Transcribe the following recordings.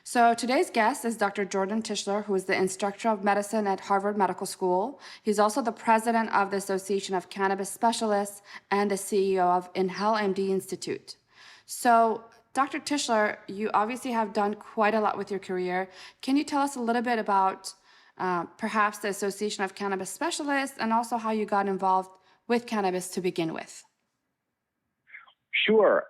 So today's guest is Dr. Jordan Tishler, who is the instructor of medicine at Harvard Medical School. He's also the president of the Association of Cannabis Specialists and the CEO of Inhale MD Institute. So, Dr. Tishler, you obviously have done quite a lot with your career. Can you tell us a little bit about perhaps the Association of Cannabis Specialists and also how you got involved with cannabis to begin with? Sure.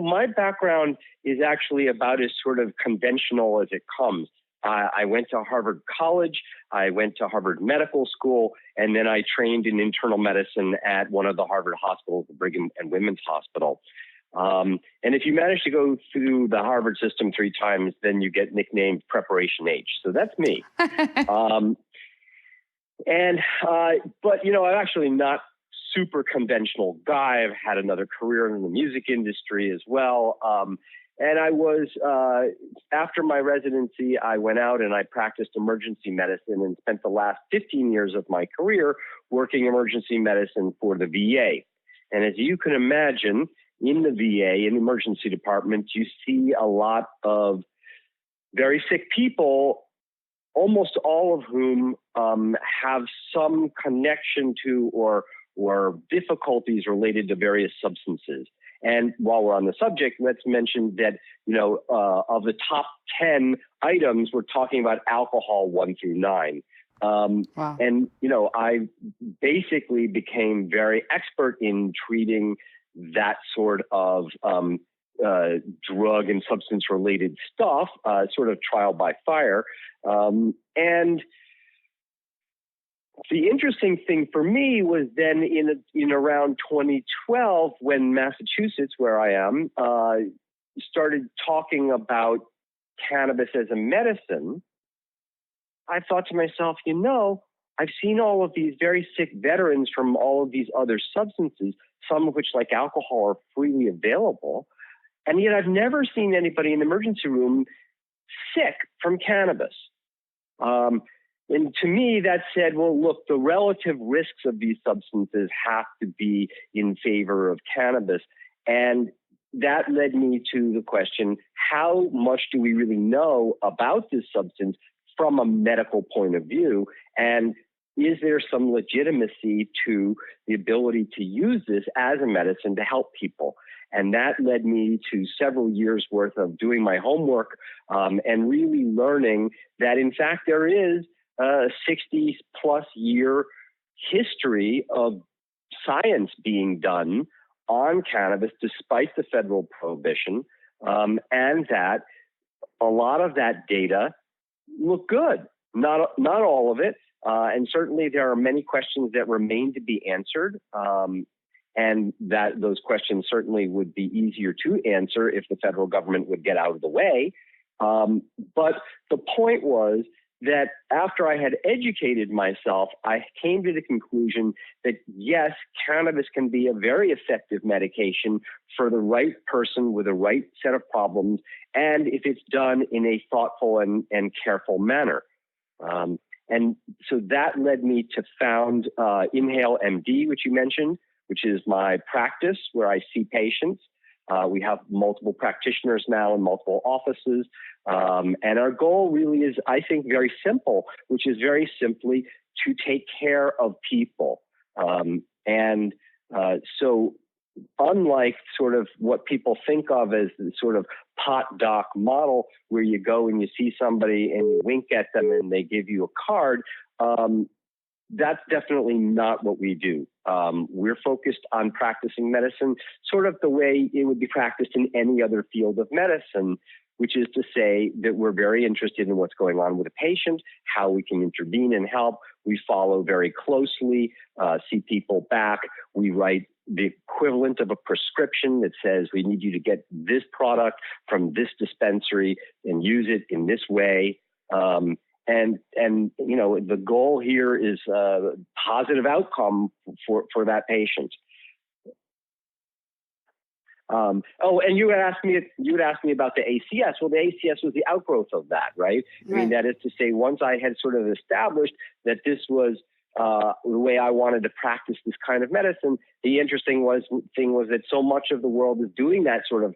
My background is actually about as sort of conventional as it comes. I went to Harvard College, I went to Harvard Medical School, and then I trained in internal medicine at one of the Harvard hospitals, the Brigham and Women's Hospital. And if you manage to go through the Harvard system 3 times, then you get nicknamed Preparation H. So that's me. I'm actually not super conventional guy. I've had another career in the music industry as well. And I was, after my residency, I went out and I practiced emergency medicine and spent the last 15 years of my career working emergency medicine for the VA. And as you can imagine, in the VA, in emergency departments, you see a lot of very sick people, almost all of whom have some connection to or difficulties related to various substances. And while we're on the subject, let's mention that, of the top 10 items, we're talking about alcohol 1 through 9. Wow. And, I basically became very expert in treating that sort of drug and substance related stuff, sort of trial by fire. And the interesting thing for me was then in around 2012, when Massachusetts, where I am, started talking about cannabis as a medicine, I thought to myself, I've seen all of these very sick veterans from all of these other substances, some of which, like alcohol, are freely available. And yet I've never seen anybody in the emergency room sick from cannabis. And to me, that said, well, look, the relative risks of these substances have to be in favor of cannabis. And that led me to the question, how much do we really know about this substance from a medical point of view? And is there some legitimacy to the ability to use this as a medicine to help people? And that led me to several years worth of doing my homework and really learning that, in fact, there is a 60-plus year history of science being done on cannabis despite the federal prohibition, and that a lot of that data look good. Not all of it, and certainly there are many questions that remain to be answered, and that those questions certainly would be easier to answer if the federal government would get out of the way. But the point was that after I had educated myself, I came to the conclusion that yes, cannabis can be a very effective medication for the right person with the right set of problems, and if it's done in a thoughtful and careful manner. And so that led me to found Inhale MD, which you mentioned, which is my practice where I see patients. We have multiple practitioners now in multiple offices. And our goal really is, I think, very simple, which is very simply to take care of people. So unlike sort of what people think of as the sort of pot doc model where you go and you see somebody and you wink at them and they give you a card, that's definitely not what we do. We're focused on practicing medicine sort of the way it would be practiced in any other field of medicine, which is to say that we're very interested in what's going on with a patient, how we can intervene and help. We follow very closely, see people back. We write the equivalent of a prescription that says we need you to get this product from this dispensary and use it in this way. And the goal here is a positive outcome for that patient. And you would ask me about the ACS. Well, the ACS was the outgrowth of that, right? I mean, that is to say, once I had sort of established that this was the way I wanted to practice this kind of medicine, the interesting thing was that so much of the world is doing that sort of,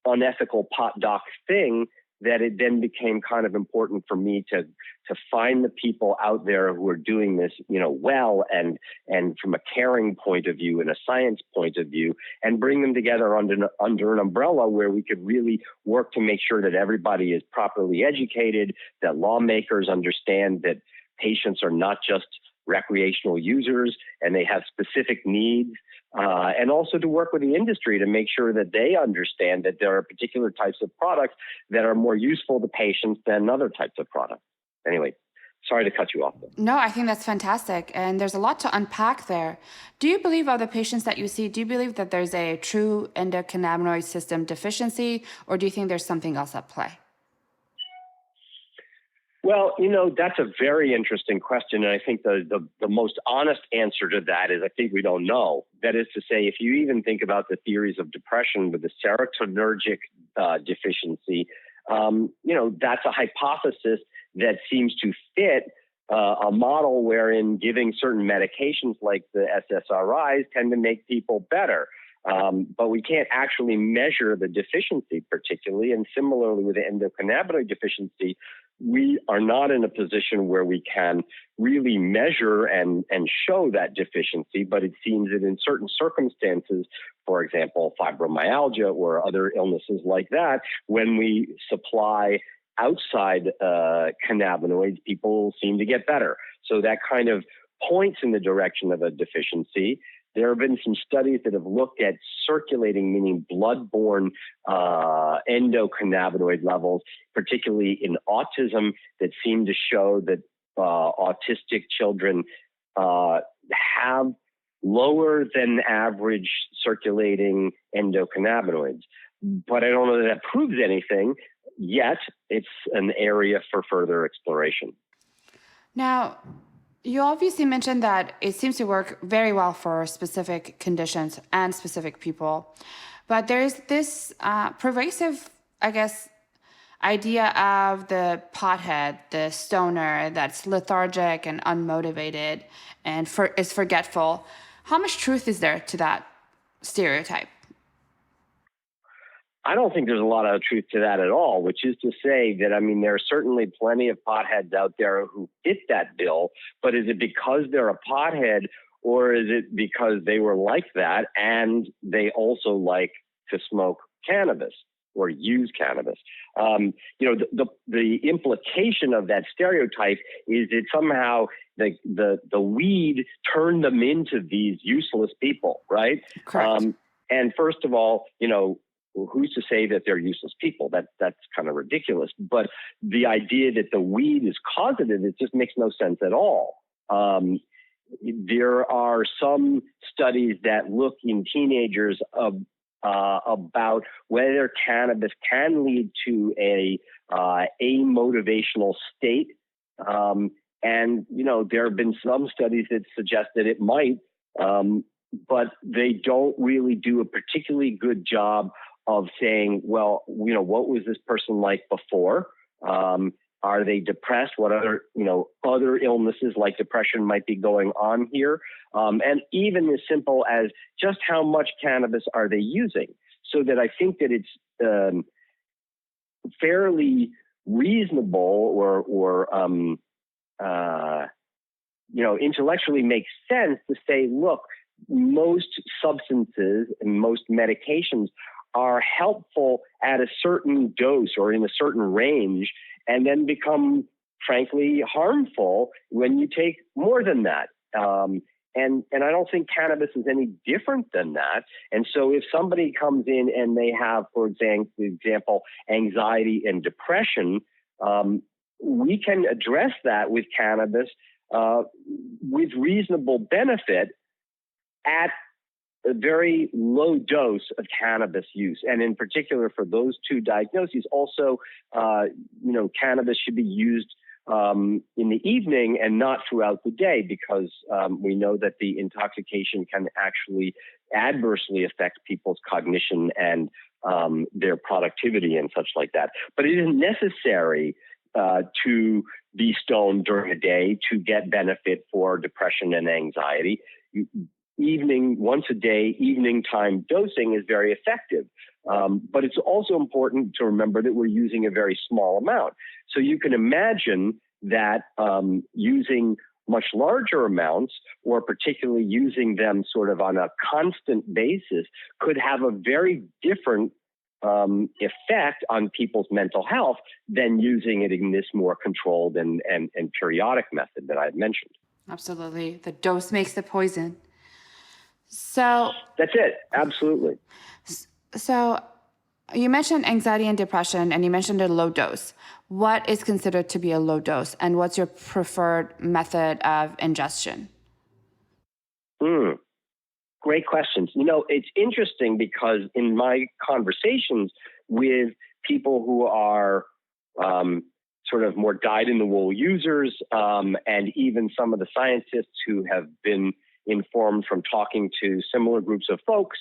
unethical pot doc thing that it then became kind of important for me to find the people out there who are doing this, well, and from a caring point of view and a science point of view, and bring them together under an umbrella where we could really work to make sure that everybody is properly educated, that lawmakers understand that patients are not just recreational users and they have specific needs, and also to work with the industry to make sure that they understand that there are particular types of products that are more useful to patients than other types of products. Anyway, sorry to cut you off there. No, I think that's fantastic. And there's a lot to unpack there. Do you believe of the patients that you see, do you believe that there's a true endocannabinoid system deficiency, or do you think there's something else at play? Well, that's a very interesting question. And I think the most honest answer to that is I think we don't know. That is to say, if you even think about the theories of depression with the serotonergic deficiency, that's a hypothesis that seems to fit a model wherein giving certain medications like the SSRIs tend to make people better. But we can't actually measure the deficiency particularly. And similarly with the endocannabinoid deficiency, we are not in a position where we can really measure and show that deficiency, but it seems that in certain circumstances, for example, fibromyalgia or other illnesses like that, when we supply outside cannabinoids, people seem to get better. So that kind of points in the direction of a deficiency. There have been some studies that have looked at circulating, meaning blood-borne endocannabinoid levels, particularly in autism, that seem to show that autistic children have lower than average circulating endocannabinoids. But I don't know that that proves anything yet. It's an area for further exploration. Now, you obviously mentioned that it seems to work very well for specific conditions and specific people. But there's this pervasive, idea of the pothead, the stoner that's lethargic and unmotivated and is forgetful. How much truth is there to that stereotype? I don't think there's a lot of truth to that at all, which is to say that, there are certainly plenty of potheads out there who fit that bill, but is it because they're a pothead, or is it because they were like that and they also like to smoke cannabis or use cannabis? The implication of that stereotype is that somehow the weed turned them into these useless people, right? Correct. And first of all, who's to say that they're useless people? That's kind of ridiculous. But the idea that the weed is causative, it just makes no sense at all. There are some studies that look in teenagers about whether cannabis can lead to a motivational state. And there have been some studies that suggest that it might, but they don't really do a particularly good job of saying, well, what was this person like before? Are they depressed? What other illnesses like depression might be going on here? And even as simple as just how much cannabis are they using? So that I think that it's fairly reasonable or intellectually makes sense to say, look, most substances and most medications are helpful at a certain dose or in a certain range, and then become, frankly, harmful when you take more than that. And I don't think cannabis is any different than that. And so if somebody comes in and they have, for example, anxiety and depression, we can address that with cannabis with reasonable benefit at a very low dose of cannabis use. And in particular for those two diagnoses, also, cannabis should be used in the evening and not throughout the day, because we know that the intoxication can actually adversely affect people's cognition and their productivity and such like that. But it isn't necessary to be stoned during the day to get benefit for depression and anxiety. once a day, evening time dosing is very effective. But it's also important to remember that we're using a very small amount. So you can imagine that using much larger amounts, or particularly using them sort of on a constant basis, could have a very different effect on people's mental health than using it in this more controlled and periodic method that I had mentioned. Absolutely. The dose makes the poison. So that's it. Absolutely. So you mentioned anxiety and depression, and you mentioned a low dose. What is considered to be a low dose, and what's your preferred method of ingestion? Great questions. It's interesting because in my conversations with people who are sort of more dyed-in-the-wool users, and even some of the scientists who have been informed from talking to similar groups of folks,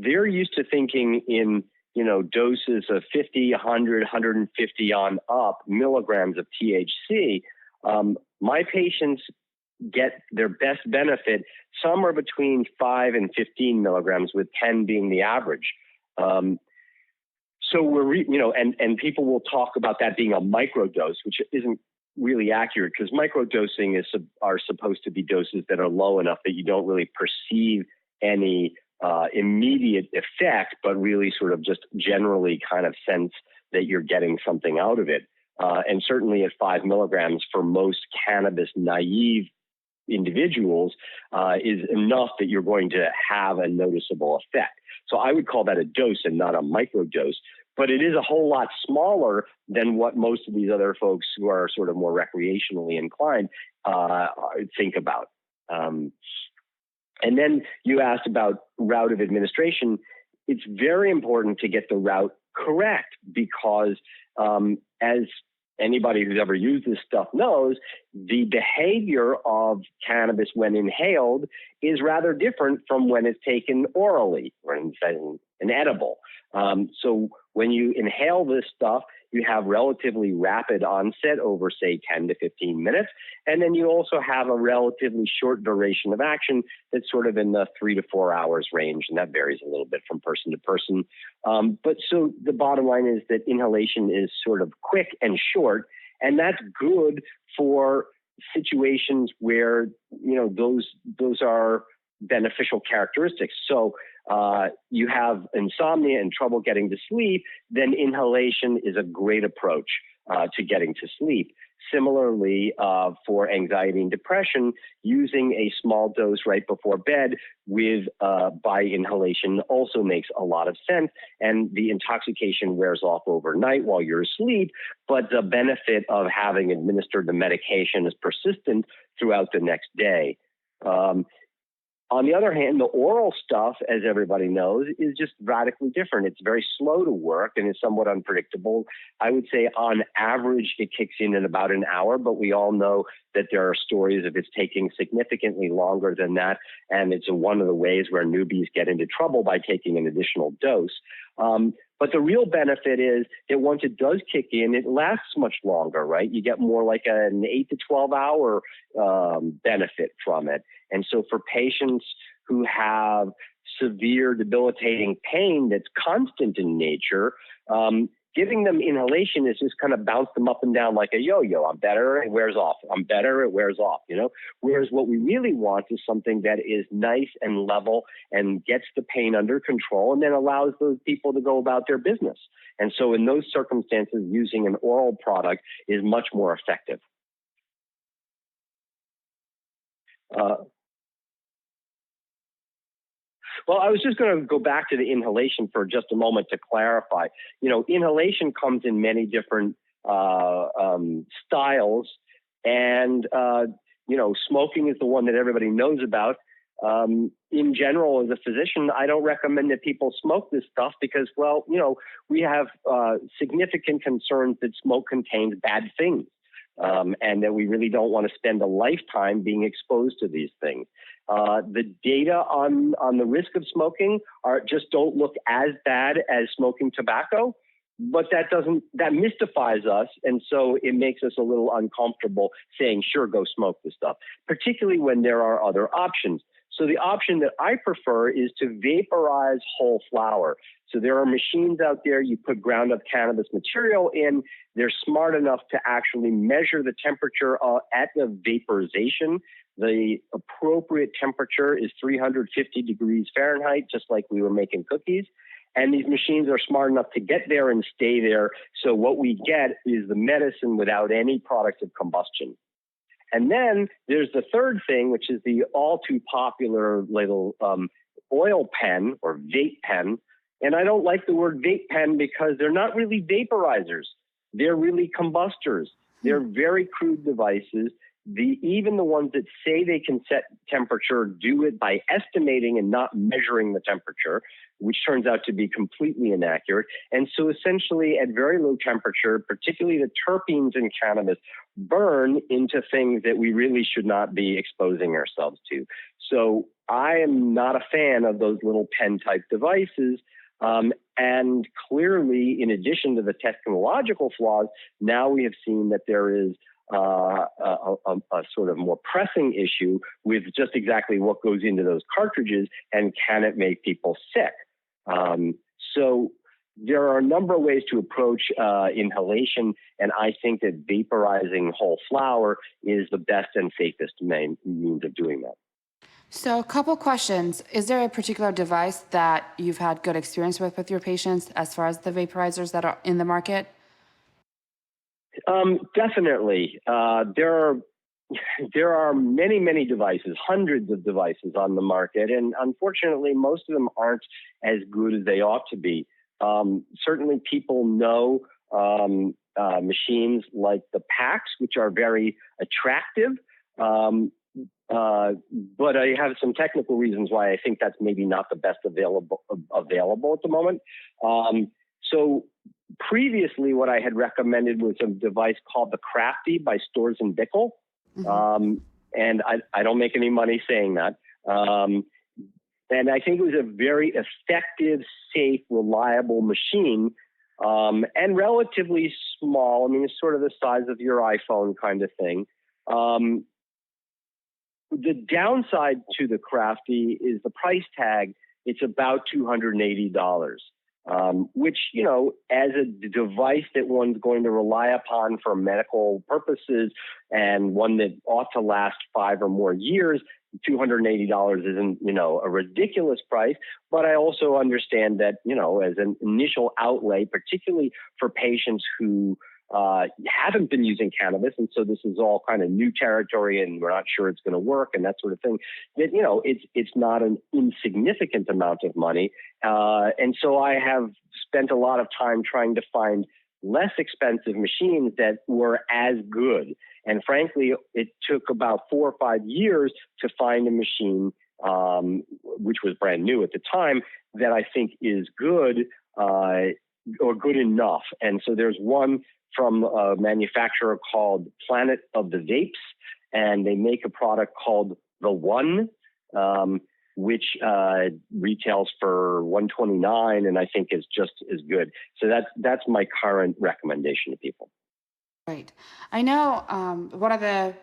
they're used to thinking in, doses of 50, 100, 150 on up milligrams of THC. My patients get their best benefit somewhere between 5 and 15 milligrams, with 10 being the average. So and people will talk about that being a microdose, which isn't really accurate, because microdosing are supposed to be doses that are low enough that you don't really perceive any immediate effect, but really sort of just generally kind of sense that you're getting something out of it. And certainly at 5 milligrams for most cannabis naive individuals is enough that you're going to have a noticeable effect. So I would call that a dose and not a microdose, but it is a whole lot smaller than what most of these other folks who are sort of more recreationally inclined think about. And then you asked about route of administration. It's very important to get the route correct, because as anybody who's ever used this stuff knows, the behavior of cannabis when inhaled is rather different from when it's taken orally or an edible. So when you inhale this stuff, you have relatively rapid onset over, say, 10 to 15 minutes. And then you also have a relatively short duration of action that's sort of in the 3 to 4 hours range. And that varies a little bit from person to person. But so the bottom line is that inhalation is sort of quick and short. And that's good for situations where, those are beneficial characteristics. So you have insomnia and trouble getting to sleep, then inhalation is a great approach to getting to sleep. Similarly, for anxiety and depression, using a small dose right before bed by inhalation also makes a lot of sense, and the intoxication wears off overnight while you're asleep, but the benefit of having administered the medication is persistent throughout the next day. On the other hand, the oral stuff, as everybody knows, is just radically different. It's very slow to work and is somewhat unpredictable. I would say on average, it kicks in about an hour, but we all know that there are stories of it's taking significantly longer than that. And it's one of the ways where newbies get into trouble by taking an additional dose. But the real benefit is that once it does kick in, it lasts much longer, right? You get more like an 8 to 12 hour benefit from it. And so for patients who have severe debilitating pain that's constant in nature, giving them inhalation is just kind of bounce them up and down like a yo-yo. I'm better, it wears off. I'm better, it wears off, Whereas what we really want is something that is nice and level and gets the pain under control and then allows those people to go about their business. And so in those circumstances, using an oral product is much more effective. Well, I was just going to go back to the inhalation for just a moment to clarify. Inhalation comes in many different styles, and smoking is the one that everybody knows about. In general, as a physician, I don't recommend that people smoke this stuff because, we have significant concerns that smoke contains bad things. And that we really don't want to spend a lifetime being exposed to these things. The data on the risk of smoking just don't look as bad as smoking tobacco, but that mystifies us. And so it makes us a little uncomfortable saying, sure, go smoke this stuff, particularly when there are other options. So the option that I prefer is to vaporize whole flower. So there are machines out there, you put ground up cannabis material in, they're smart enough to actually measure the temperature at the vaporization. The appropriate temperature is 350 degrees Fahrenheit, just like we were making cookies. And these machines are smart enough to get there and stay there. So what we get is the medicine without any product of combustion. And then there's the third thing, which is the all too popular little oil pen or vape pen. And I don't like the word vape pen because they're not really vaporizers. They're really combustors. They're very crude devices. Even the ones that say they can set temperature do it by estimating and not measuring the temperature, which turns out to be completely inaccurate. And so essentially at very low temperature, particularly the terpenes in cannabis, burn into things that we really should not be exposing ourselves to. So I am not a fan of those little pen type devices. And clearly, in addition to the technological flaws, now we have seen that there is a sort of more pressing issue with just exactly what goes into those cartridges and can it make people sick. So there are a number of ways to approach inhalation, and I think that vaporizing whole flower is the best and safest means of doing that. So a couple questions. Is there a particular device that you've had good experience with your patients as far as the vaporizers that are in the market? Definitely. There are many, many devices, hundreds of devices on the market, and unfortunately, most of them aren't as good as they ought to be. Certainly, people know machines like the packs, which are very attractive, but I have some technical reasons why I think that's maybe not the best available at the moment. So previously, what I had recommended was a device called the Crafty by Storz and Bickel. And I don't make any money saying that. And I think it was a very effective, safe, reliable machine, and relatively small. I mean, it's sort of the size of your iPhone kind of thing. The downside to the Crafty is the price tag. It's about $280. Which, you know, as a device that one's going to rely upon for medical purposes and one that ought to last 5 or more years, $280 isn't, you know, a ridiculous price. But I also understand that, you know, as an initial outlay, particularly for patients who haven't been using cannabis, and so this is all kind of new territory and we're not sure it's going to work and that sort of thing, that, you know, it's not an insignificant amount of money. And so I have spent a lot of time trying to find less expensive machines that were as good. And frankly, it took about 4 or 5 years to find a machine, which was brand new at the time, that I think is good or good enough. And so there's one from a manufacturer called Planet of the Vapes, and they make a product called The One, which retails for $129, and I think is just as good. So that's my current recommendation to people. Right. I know one of the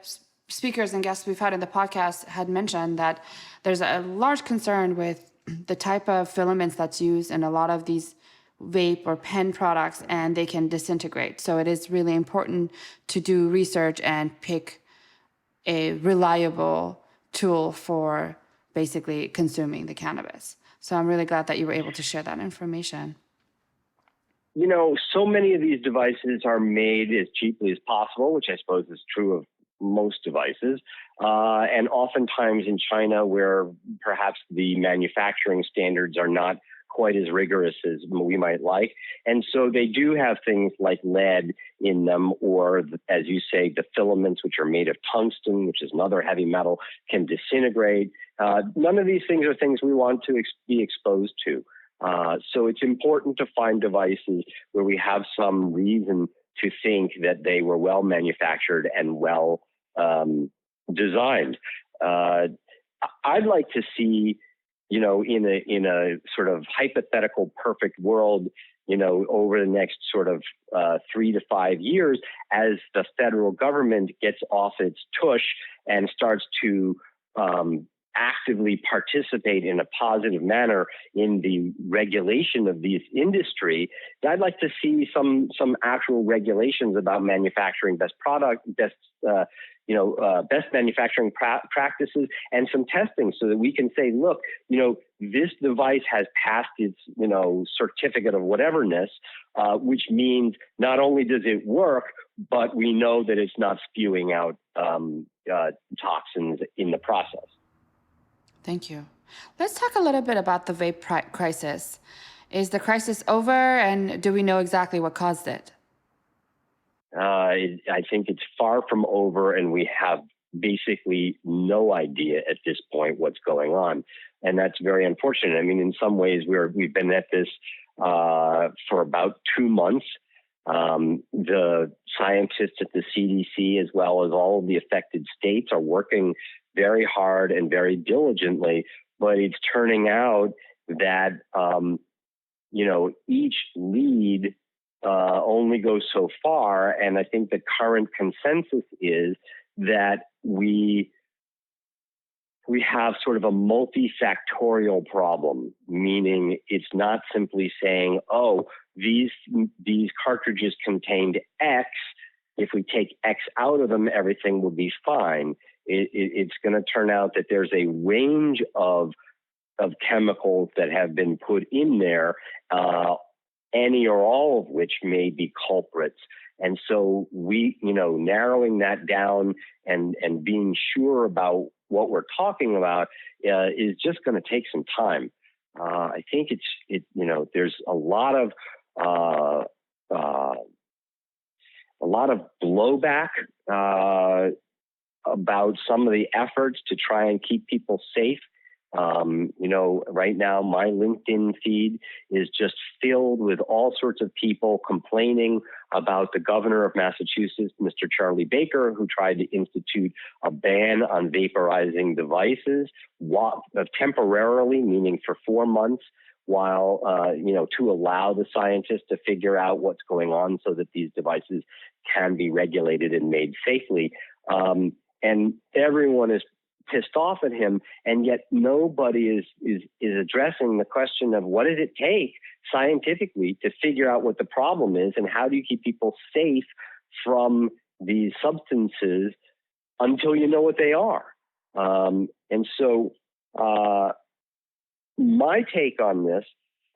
speakers and guests we've had in the podcast had mentioned that there's a large concern with the type of filaments that's used in a lot of these vape or pen products, and they can disintegrate. So it is really important to do research and pick a reliable tool for basically consuming the cannabis. So I'm really glad that you were able to share that information. You know, so many of these devices are made as cheaply as possible, which I suppose is true of most devices. And oftentimes in China, where perhaps the manufacturing standards are not quite as rigorous as we might like. And so they do have things like lead in them, or as you say, the filaments, which are made of tungsten, which is another heavy metal, can disintegrate. None of these things are things we want to be exposed to. So it's important to find devices where we have some reason to think that they were well manufactured and well designed. I'd like to see in a sort of hypothetical perfect world, over the next sort of 3 to 5 years, as the federal government gets off its tush and starts to actively participate in a positive manner in the regulation of this industry, I'd like to see some actual regulations about manufacturing best manufacturing practices and some testing so that we can say, look, this device has passed its, certificate of whateverness, which means not only does it work, but we know that it's not spewing out toxins in the process. Thank you. Let's talk a little bit about the vape crisis. Is the crisis over, and do we know exactly what caused it? I think it's far from over, and we have basically no idea at this point what's going on. And that's very unfortunate. I mean, in some ways, we've been at this for about 2 months. The scientists at the CDC, as well as all of the affected states, are working very hard and very diligently, but it's turning out that, each lead only goes so far. And I think the current consensus is that we have sort of a multifactorial problem, meaning it's not simply saying, oh, these cartridges contained X. If we take X out of them, everything will be fine. It's going to turn out that there's a range of chemicals that have been put in there, any or all of which may be culprits. And so narrowing that down and being sure about what we're talking about is just going to take some time. I think there's a lot of blowback about some of the efforts to try and keep people safe. Right now, my LinkedIn feed is just filled with all sorts of people complaining about the governor of Massachusetts, Mr. Charlie Baker, who tried to institute a ban on vaporizing devices temporarily, meaning for 4 months, while, to allow the scientists to figure out what's going on so that these devices can be regulated and made safely. And everyone is pissed off at him, and yet nobody is addressing the question of what does it take scientifically to figure out what the problem is, and how do you keep people safe from these substances until you know what they are. And so my take on this,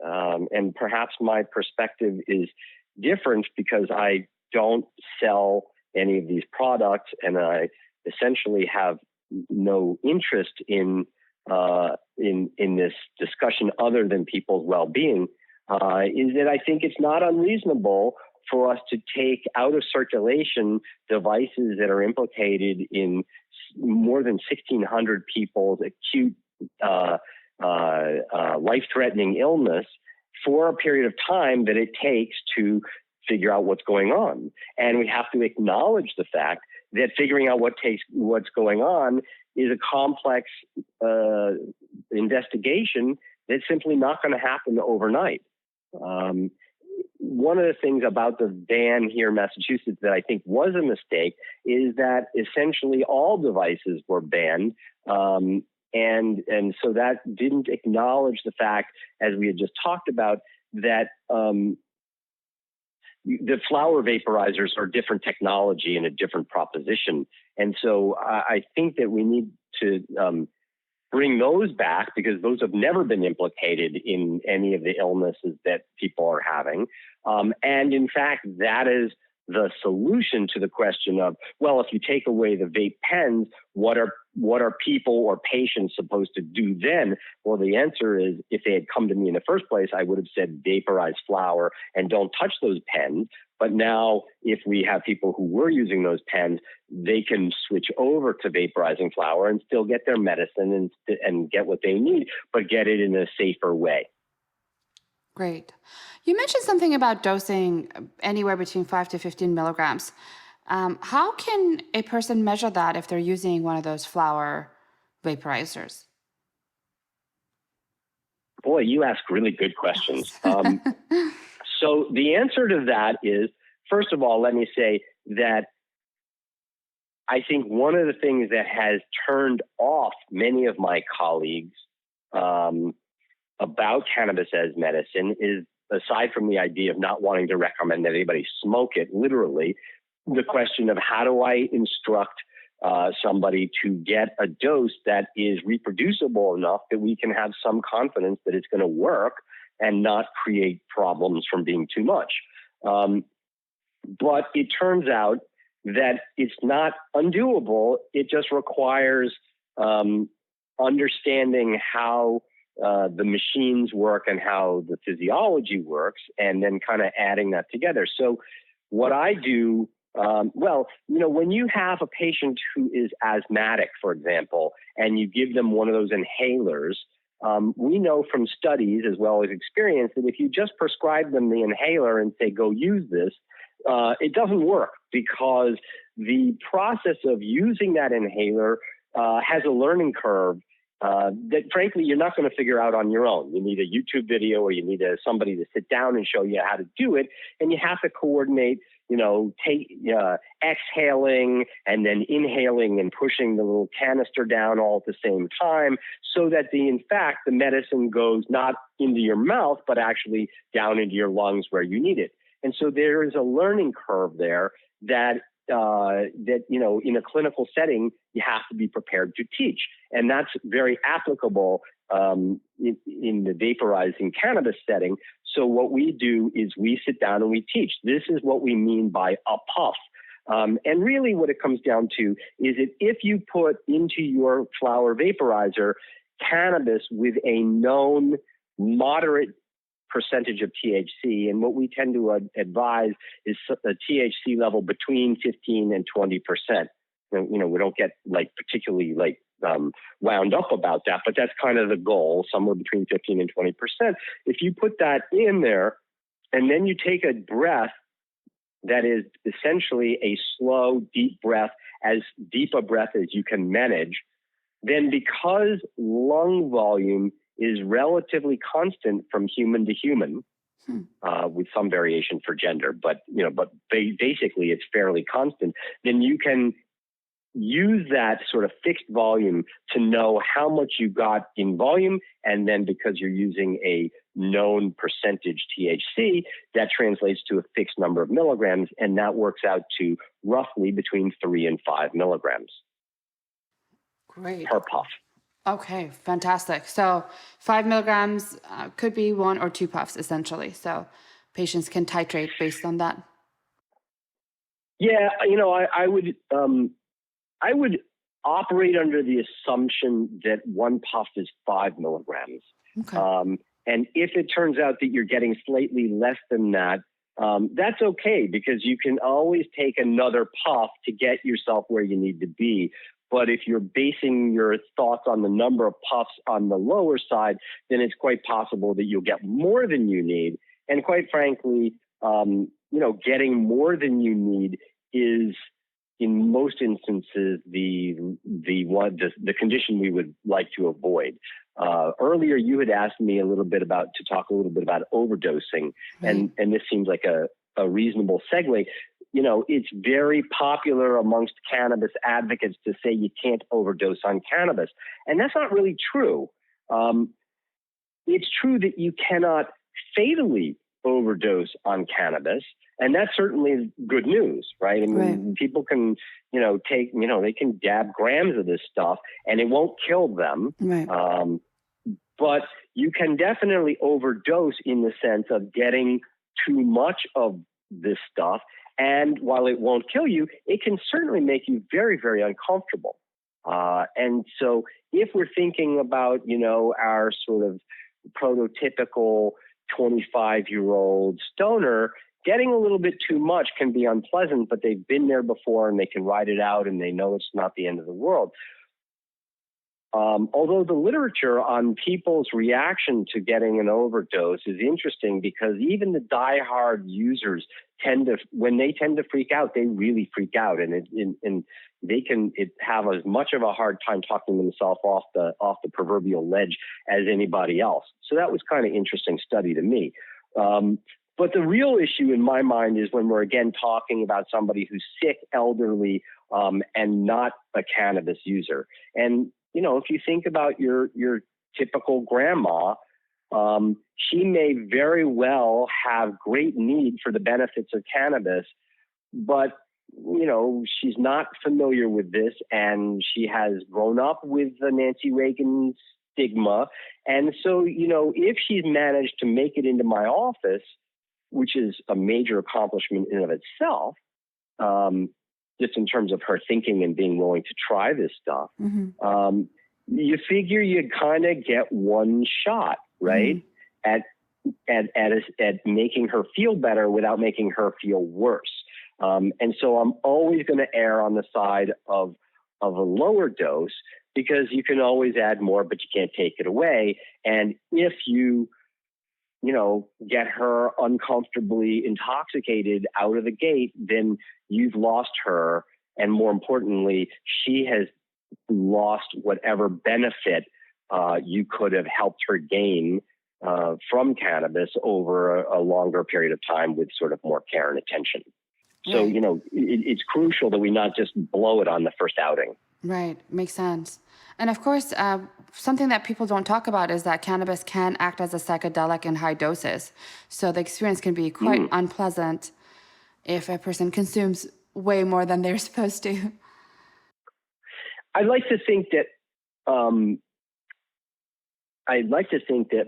and perhaps my perspective is different because I don't sell any of these products, and I essentially have no interest in this discussion other than people's well-being, is that I think it's not unreasonable for us to take out of circulation devices that are implicated in more than 1,600 people's acute life-threatening illness for a period of time that it takes to figure out what's going on. And we have to acknowledge the fact that figuring out what's going on is a complex investigation that's simply not going to happen overnight. One of the things about the ban here in Massachusetts that I think was a mistake is that essentially all devices were banned. And so that didn't acknowledge the fact, as we had just talked about, that the flower vaporizers are different technology and a different proposition. And so I think that we need to bring those back, because those have never been implicated in any of the illnesses that people are having. And in fact, that is the solution to the question of, well, if you take away the vape pens, what are people or patients supposed to do then? Well, the answer is, if they had come to me in the first place, I would have said vaporize flower and don't touch those pens. But now, if we have people who were using those pens, they can switch over to vaporizing flower and still get their medicine and get what they need, but get it in a safer way. Great. You mentioned something about dosing anywhere between 5 to 15 milligrams. How can a person measure that if they're using one of those flower vaporizers? Boy, you ask really good questions. So the answer to that is, first of all, let me say that I think one of the things that has turned off many of my colleagues about cannabis as medicine is, aside from the idea of not wanting to recommend that anybody smoke it, literally, the question of how do I instruct somebody to get a dose that is reproducible enough that we can have some confidence that it's going to work and not create problems from being too much. But it turns out that it's not undoable. It just requires understanding how the machines work and how the physiology works, and then kind of adding that together. So what I do, when you have a patient who is asthmatic, for example, and you give them one of those inhalers, we know from studies as well as experience that if you just prescribe them the inhaler and say, go use this, it doesn't work, because the process of using that inhaler has a learning curve that, frankly, you're not going to figure out on your own. You need a YouTube video, or you need somebody to sit down and show you how to do it, and you have to coordinate, exhaling and then inhaling and pushing the little canister down all at the same time, so that in fact, the medicine goes not into your mouth, but actually down into your lungs where you need it. And so there is a learning curve there that in a clinical setting, you have to be prepared to teach. And that's very applicable in the vaporizing cannabis setting. So what we do is we sit down and we teach. This is what we mean by a puff. And really what it comes down to is that if you put into your flower vaporizer cannabis with a known moderate percentage of THC, and what we tend to advise is a THC level between 15 and 20%. We don't get particularly wound up about that, but that's kind of the goal, somewhere between 15 and 20%. If you put that in there, and then you take a breath that is essentially a slow, deep breath, as deep a breath as you can manage, then because lung volume is relatively constant from human to human, with some variation for gender, but basically it's fairly constant, then you can use that sort of fixed volume to know how much you got in volume, and then because you're using a known percentage THC, that translates to a fixed number of milligrams, and that works out to roughly between 3 and 5 milligrams per puff. Okay, fantastic. So 5 milligrams could be 1 or 2 puffs, essentially. So patients can titrate based on that. Yeah, I would operate under the assumption that 1 puff is 5 milligrams. Okay. And if it turns out that you're getting slightly less than that, that's okay, because you can always take another puff to get yourself where you need to be. But if you're basing your thoughts on the number of puffs on the lower side, then it's quite possible that you'll get more than you need. And quite frankly, getting more than you need is, in most instances, the condition we would like to avoid. Earlier, you had asked me to talk a little bit about overdosing, and this seems like a reasonable segue. It's very popular amongst cannabis advocates to say you can't overdose on cannabis. And that's not really true. It's true that you cannot fatally overdose on cannabis. And that's certainly good news, right? I mean, people can, they can dab grams of this stuff and it won't kill them. Right. But you can definitely overdose in the sense of getting too much of this stuff. And while it won't kill you, it can certainly make you very, very uncomfortable. And so if we're thinking about, our sort of prototypical 25-year-old stoner, getting a little bit too much can be unpleasant, but they've been there before and they can ride it out and they know it's not the end of the world. Although the literature on people's reaction to getting an overdose is interesting, because even the diehard users when they tend to freak out, they really freak out, and they can have as much of a hard time talking themselves off the proverbial ledge as anybody else. So that was kind of interesting study to me. But the real issue in my mind is when we're again talking about somebody who's sick, elderly, and not a cannabis user. And if you think about your typical grandma, she may very well have great need for the benefits of cannabis, but she's not familiar with this, and she has grown up with the Nancy Reagan stigma. And so, if she's managed to make it into my office, which is a major accomplishment in and of itself, just in terms of her thinking and being willing to try this stuff, you figure you kind of get one shot, right? At making her feel better without making her feel worse. And so I'm always going to err on the side of a lower dose, because you can always add more, but you can't take it away. And if you get her uncomfortably intoxicated out of the gate, then you've lost her. And more importantly, she has lost whatever benefit you could have helped her gain from cannabis over a longer period of time with sort of more care and attention. So, it's crucial that we not just blow it on the first outing. Right. Makes sense. And of course, something that people don't talk about is that cannabis can act as a psychedelic in high doses. So the experience can be quite unpleasant if a person consumes way more than they're supposed to. I'd like to think that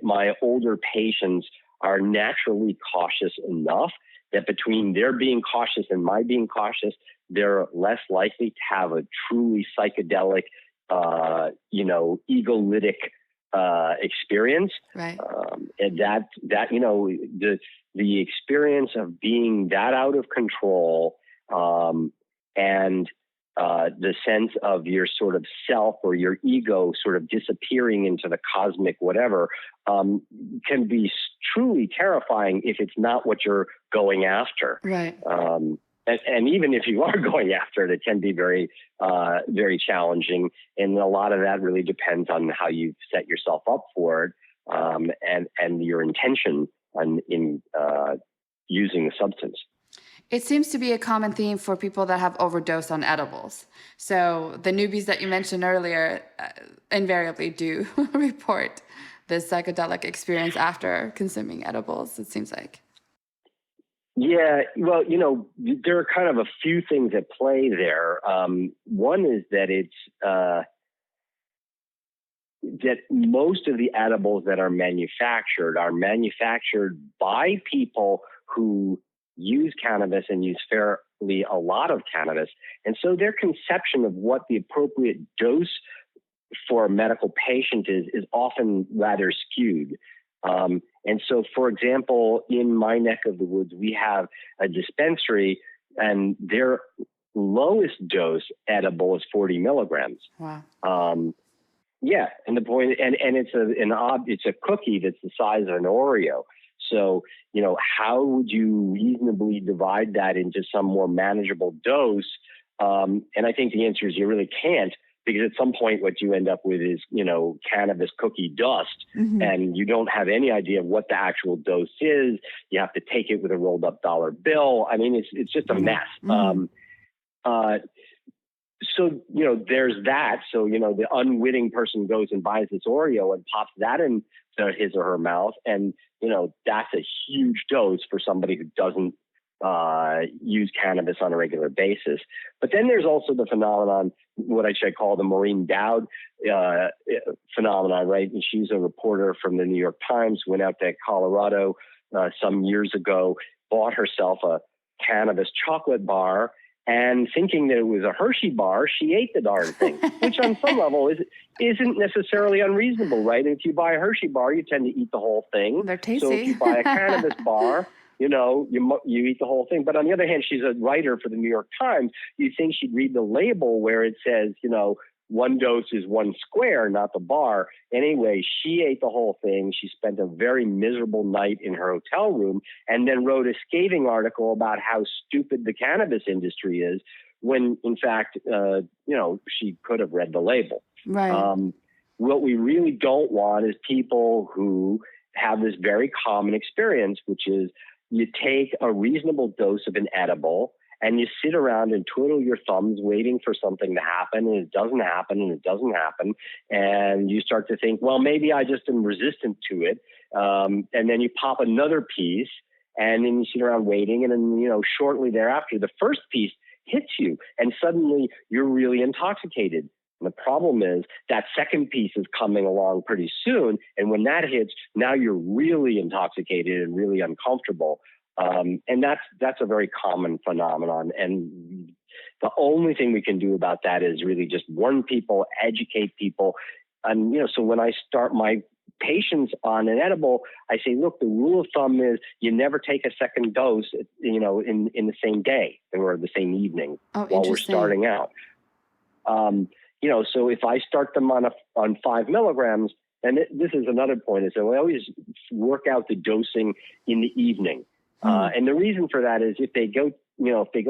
my older patients are naturally cautious enough that between their being cautious and my being cautious, they're less likely to have a truly psychedelic, egolytic experience. Right. And the experience of being that out of control, and the sense of your sort of self or your ego sort of disappearing into the cosmic whatever, can be truly terrifying if it's not what you're going after. Right. And even if you are going after it, it can be very, very challenging. And a lot of that really depends on how you've set yourself up for it, and your intention in using the substance. It seems to be a common theme for people that have overdosed on edibles. So the newbies that you mentioned earlier invariably do report this psychedelic experience after consuming edibles, it seems like. Yeah, well, there are kind of a few things at play there. One is that that most of the edibles that are manufactured by people who use cannabis and use fairly a lot of cannabis. And so their conception of what the appropriate dose for a medical patient is often rather skewed. And so, for example, in my neck of the woods, we have a dispensary, and their lowest dose edible is 40 milligrams. Wow. Yeah, and the point, and it's a cookie that's the size of an Oreo. So, how would you reasonably divide that into some more manageable dose? And I think the answer is you really can't, because at some point what you end up with is, cannabis cookie dust, and you don't have any idea of what the actual dose is. You have to take it with a rolled up dollar bill. I mean, it's just a mess. So, there's that. So, the unwitting person goes and buys this Oreo and pops that into his or her mouth. And, that's a huge dose for somebody who doesn't use cannabis on a regular basis. But then there's also the phenomenon, what I should call the Maureen Dowd phenomenon, right? And she's a reporter from the New York Times, went out to Colorado some years ago, bought herself a cannabis chocolate bar, and thinking that it was a Hershey bar, she ate the darn thing, which on some level isn't necessarily unreasonable, right? If you buy a Hershey bar, you tend to eat the whole thing. They're tasty. So if you buy a cannabis bar, you eat the whole thing. But on the other hand, she's a writer for the New York Times. You think she'd read the label where it says, one dose is one square, not the bar. Anyway, she ate the whole thing. She spent a very miserable night in her hotel room and then wrote a scathing article about how stupid the cannabis industry is when, in fact, she could have read the label. Right. What we really don't want is people who have this very common experience, which is you take a reasonable dose of an edible and you sit around and twiddle your thumbs waiting for something to happen, and it doesn't happen, and it doesn't happen. And you start to think, well, maybe I just am resistant to it. And then you pop another piece, and then you sit around waiting, and then, shortly thereafter, the first piece hits you, and suddenly you're really intoxicated. And the problem is that second piece is coming along pretty soon. And when that hits, now you're really intoxicated and really uncomfortable. And that's a very common phenomenon. And the only thing we can do about that is really just warn people, educate people. And, so when I start my patients on an edible, I say, look, the rule of thumb is you never take a second dose, in the same day or the same evening while we're starting out. So if I start them on 5 milligrams, and this is another point, is that we always work out the dosing in the evening. And the reason for that is if they go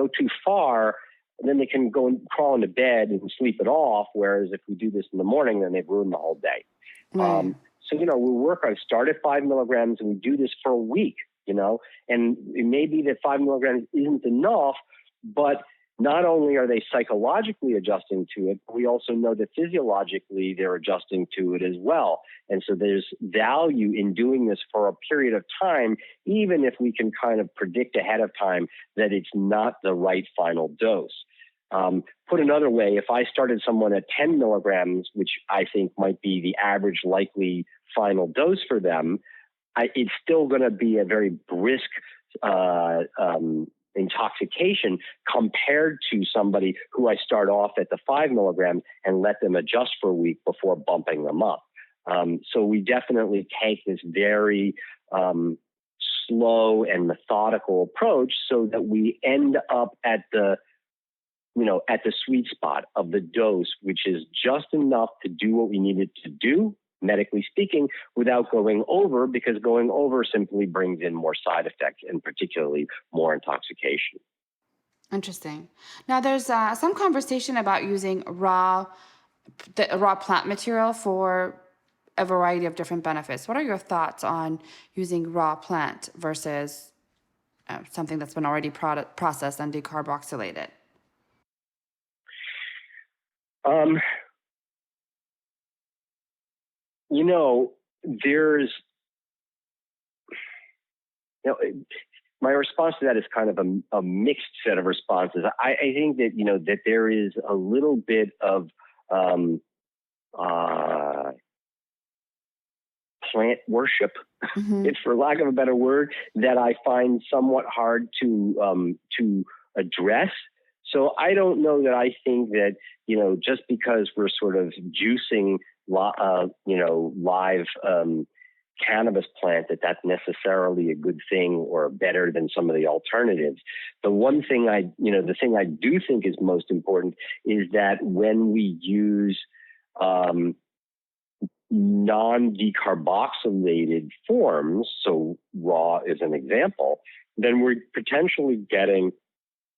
too far, then they can go and crawl into bed and sleep it off. Whereas if we do this in the morning, then they've ruined the whole day. Right. I start at 5 milligrams and we do this for a week, and it may be that 5 milligrams isn't enough, but not only are they psychologically adjusting to it, but we also know that physiologically they're adjusting to it as well. And so there's value in doing this for a period of time, even if we can kind of predict ahead of time that it's not the right final dose. Put another way, if I started someone at 10 milligrams, which I think might be the average likely final dose for them, it's still going to be a very brisk intoxication compared to somebody who I start off at the 5 milligrams and let them adjust for a week before bumping them up. So we definitely take this very slow and methodical approach so that we end up at the sweet spot of the dose, which is just enough to do what we need it to do, medically speaking, without going over, because going over simply brings in more side effects and particularly more intoxication. Interesting. Now, there's some conversation about using raw plant material for a variety of different benefits. What are your thoughts on using raw plant versus something that's been already processed and decarboxylated? My response to that is kind of a mixed set of responses. I think that, that there is a little bit of plant worship, for lack of a better word, that I find somewhat hard to address. So I don't know that I think that, just because we're sort of juicing, live cannabis plant, that's necessarily a good thing or better than some of the alternatives. The one thing the thing I do think is most important is that when we use non-decarboxylated forms, so raw is an example, then we're potentially getting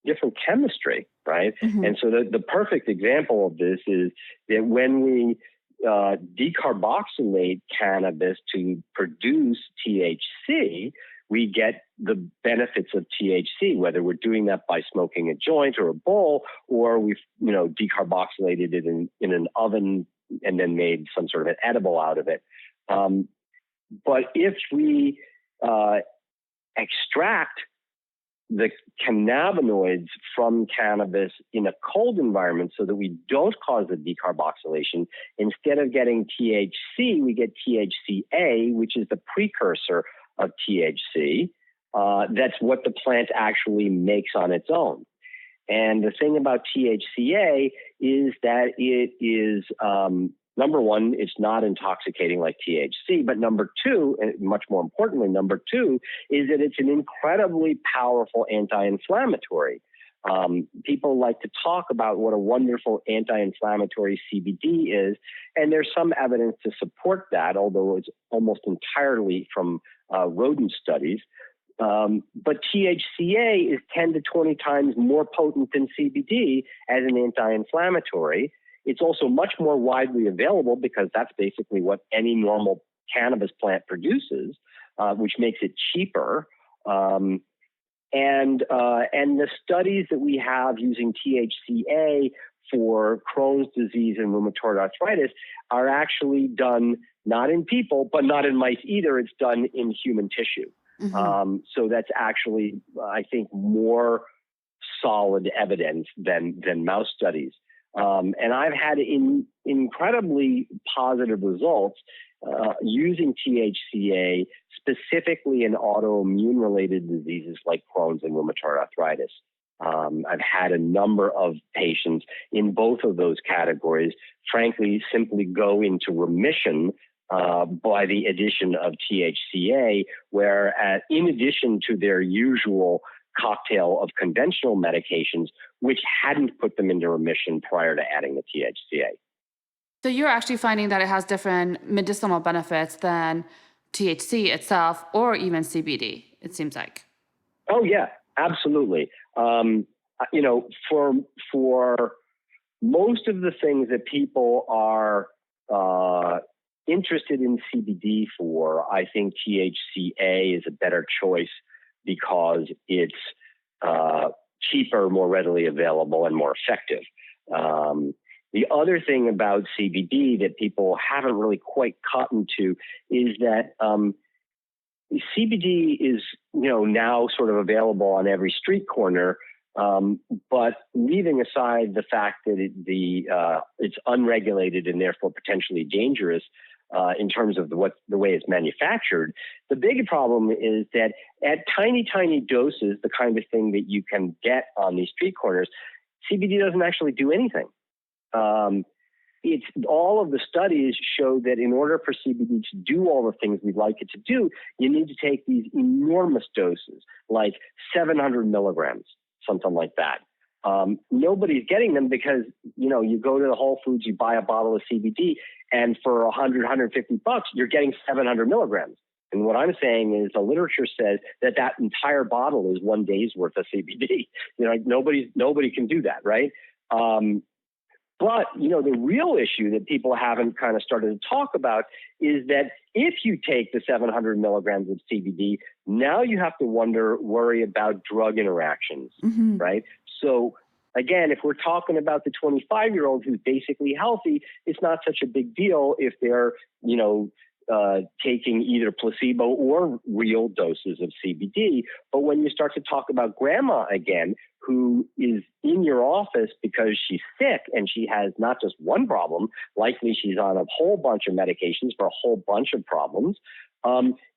different chemistry, right? And so the perfect example of this is that when we decarboxylate cannabis to produce THC, we get the benefits of THC, whether we're doing that by smoking a joint or a bowl, or we've, decarboxylated it in an oven and then made some sort of an edible out of it. But if we extract the cannabinoids from cannabis in a cold environment so that we don't cause the decarboxylation, instead of getting THC, we get THCA, which is the precursor of THC. That's what the plant actually makes on its own. And the thing about THCA is that it is, number one, it's not intoxicating like THC, but number two, and much more importantly, number two, is that it's an incredibly powerful anti-inflammatory. People like to talk about what a wonderful anti-inflammatory CBD is, and there's some evidence to support that, although it's almost entirely from rodent studies. But THCA is 10 to 20 times more potent than CBD as an anti-inflammatory. It's also much more widely available because that's basically what any normal cannabis plant produces, which makes it cheaper. And the studies that we have using THCA for Crohn's disease and rheumatoid arthritis are actually done not in people, but not in mice either. It's done in human tissue. Mm-hmm. So that's actually, I think, more solid evidence than mouse studies. And I've had incredibly positive results using THCA specifically in autoimmune-related diseases like Crohn's and rheumatoid arthritis. I've had a number of patients in both of those categories, frankly, simply go into remission by the addition of THCA, where in addition to their usual cocktail of conventional medications, which hadn't put them into remission prior to adding the THCA. So you're actually finding that it has different medicinal benefits than THC itself or even CBD, it seems like. Oh, yeah, absolutely. For most of the things that people are interested in CBD for, I think THCA is a better choice because it's cheaper, more readily available, and more effective. The other thing about CBD that people haven't really quite gotten to is that CBD is, now sort of available on every street corner, but leaving aside the fact that it's unregulated and therefore potentially dangerous in terms of the way it's manufactured, the big problem is that at tiny, tiny doses, the kind of thing that you can get on these street corners, CBD doesn't actually do anything. It's all of the studies show that in order for CBD to do all the things we'd like it to do, you need to take these enormous doses, like 700 milligrams, something like that. Nobody's getting them because, you go to the Whole Foods, you buy a bottle of CBD, and for $100, $150, you're getting 700 milligrams. And what I'm saying is the literature says that entire bottle is 1 day's worth of CBD. Nobody can do that, right? But, the real issue that people haven't kind of started to talk about is that if you take the 700 milligrams of CBD, now you have to worry about drug interactions, mm-hmm. right? So again, if we're talking about the 25-year-old who's basically healthy, it's not such a big deal if they're, taking either placebo or real doses of CBD. But when you start to talk about grandma again, who is in your office because she's sick and she has not just one problem, likely she's on a whole bunch of medications for a whole bunch of problems,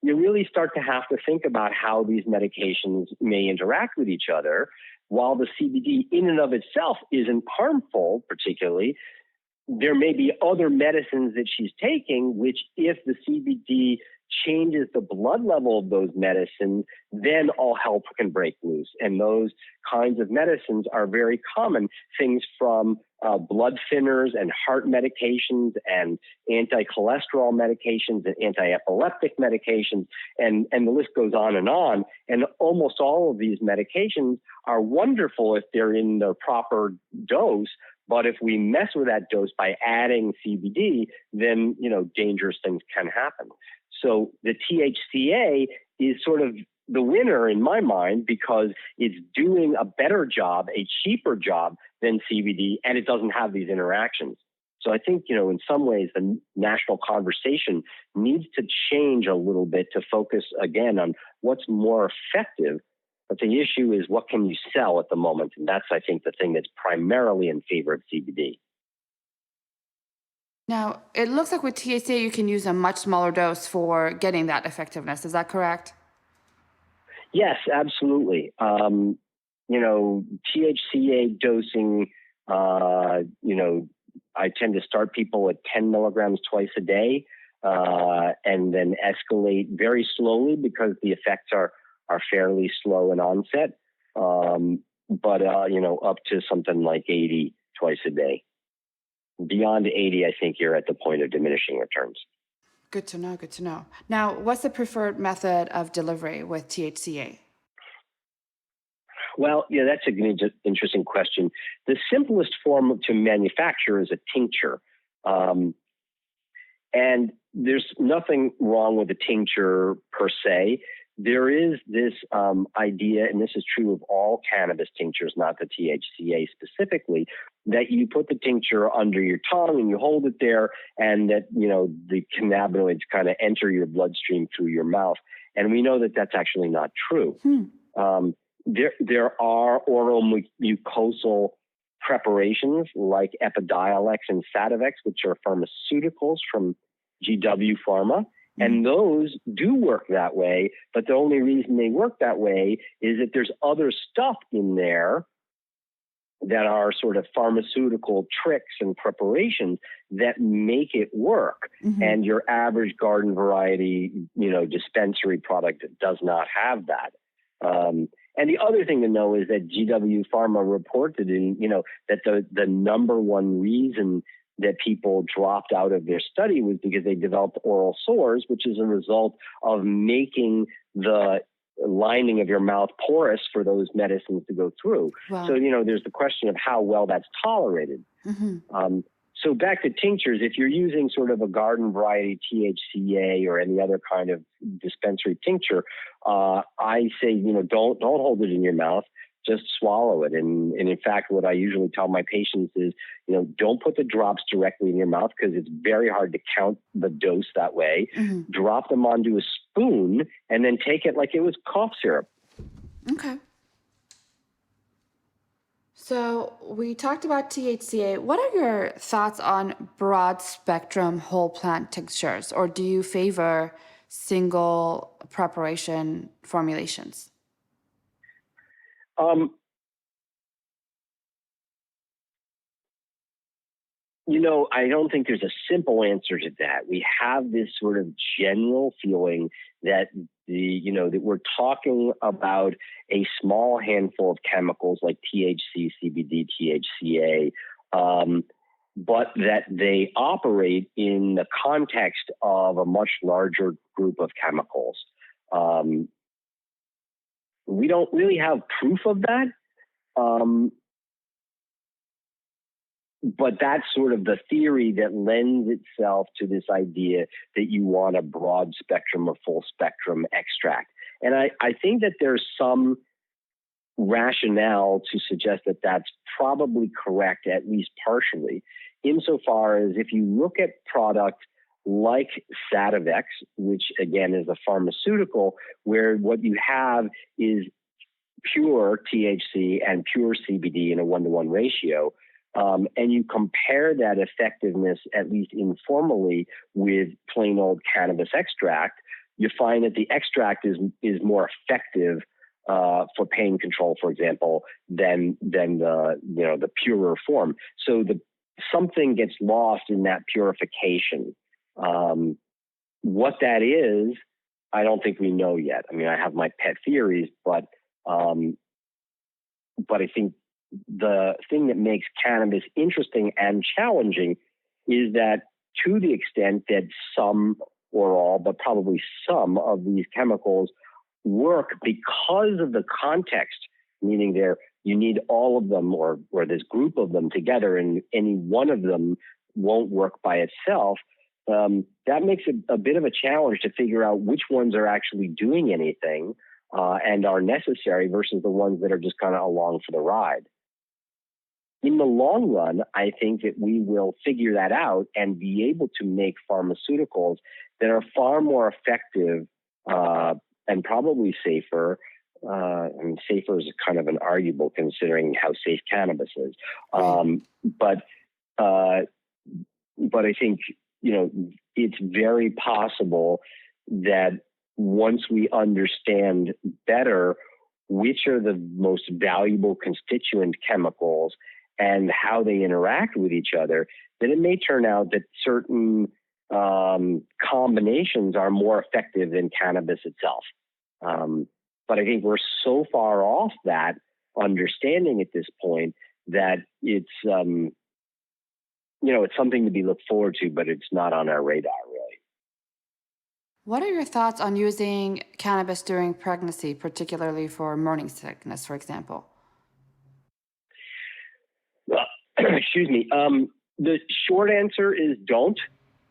you really start to have to think about how these medications may interact with each other. While the CBD in and of itself isn't harmful particularly, there may be other medicines that she's taking, which if the CBD changes the blood level of those medicines, then all hell can break loose. And those kinds of medicines are very common. Things from blood thinners and heart medications and anti-cholesterol medications and anti-epileptic medications, and the list goes on. And almost all of these medications are wonderful if they're in the proper dose. But if we mess with that dose by adding CBD, then, dangerous things can happen. So the THCA is sort of the winner in my mind because it's doing a better job, a cheaper job than CBD, and it doesn't have these interactions. So I think, in some ways, the national conversation needs to change a little bit to focus, again, on what's more effective. But the issue is what can you sell at the moment? And that's, I think, the thing that's primarily in favor of CBD. Now, it looks like with THCA, you can use a much smaller dose for getting that effectiveness. Is that correct? Yes, absolutely. THCA dosing, I tend to start people at 10 milligrams twice a day and then escalate very slowly because the effects are fairly slow in onset. but up to something like 80 twice a day. Beyond 80, I think you're at the point of diminishing returns. Good to know. Good to know. Now, what's the preferred method of delivery with THCA? Well, yeah, that's an interesting question. The simplest form to manufacture is a tincture. And there's nothing wrong with a tincture per se. There is this idea, and this is true of all cannabis tinctures, not the THCA specifically, that you put the tincture under your tongue and you hold it there, and that, the cannabinoids kind of enter your bloodstream through your mouth. And we know that that's actually not true. There are oral mucosal preparations like Epidiolex and Sativex, which are pharmaceuticals from GW Pharma. And those do work that way, but the only reason they work that way is that there's other stuff in there that are sort of pharmaceutical tricks and preparations that make it work. And your average garden variety, dispensary product does not have that. And the other thing to know is that GW Pharma reported that the number one reason that people dropped out of their study was because they developed oral sores, which is a result of making the lining of your mouth porous for those medicines to go through. Wow. So, there's the question of how well that's tolerated. So back to tinctures, if you're using sort of a garden variety THCA or any other kind of dispensary tincture, I say, don't hold it in your mouth. Just swallow it. And in fact, what I usually tell my patients is, don't put the drops directly in your mouth because it's very hard to count the dose that way. Drop them onto a spoon and then take it like it was cough syrup. Okay. So we talked about THCA. What are your thoughts on broad spectrum whole plant tinctures, or do you favor single preparation formulations? I don't think there's a simple answer to that. We have this sort of general feeling that that we're talking about a small handful of chemicals like THC, CBD, THCA, but that they operate in the context of a much larger group of chemicals. We don't really have proof of that. But that's sort of the theory that lends itself to this idea that you want a broad spectrum or full spectrum extract. And I think that there's some rationale to suggest that that's probably correct, at least partially, insofar as if you look at product like Sativex, which again is a pharmaceutical, where what you have is pure THC and pure CBD in a 1-to-1 ratio, and you compare that effectiveness, at least informally, with plain old cannabis extract, you find that the extract is more effective for pain control, for example, than the purer form. So something gets lost in that purification. What that is, I don't think we know yet. I mean, I have my pet theories, but I think the thing that makes cannabis interesting and challenging is that, to the extent that some or all, but probably some of these chemicals work because of the context, meaning you need all of them or this group of them together, and any one of them won't work by itself. That makes it a bit of a challenge to figure out which ones are actually doing anything and are necessary versus the ones that are just kind of along for the ride. In the long run, I think that we will figure that out and be able to make pharmaceuticals that are far more effective and probably safer. Safer is kind of an arguable considering how safe cannabis is. But I think, it's very possible that once we understand better which are the most valuable constituent chemicals and how they interact with each other, then it may turn out that certain combinations are more effective than cannabis itself. But I think we're so far off that understanding at this point that it's it's something to be looked forward to, but it's not on our radar really. What are your thoughts on using cannabis during pregnancy, particularly for morning sickness, for example? Well, excuse me. The short answer is don't.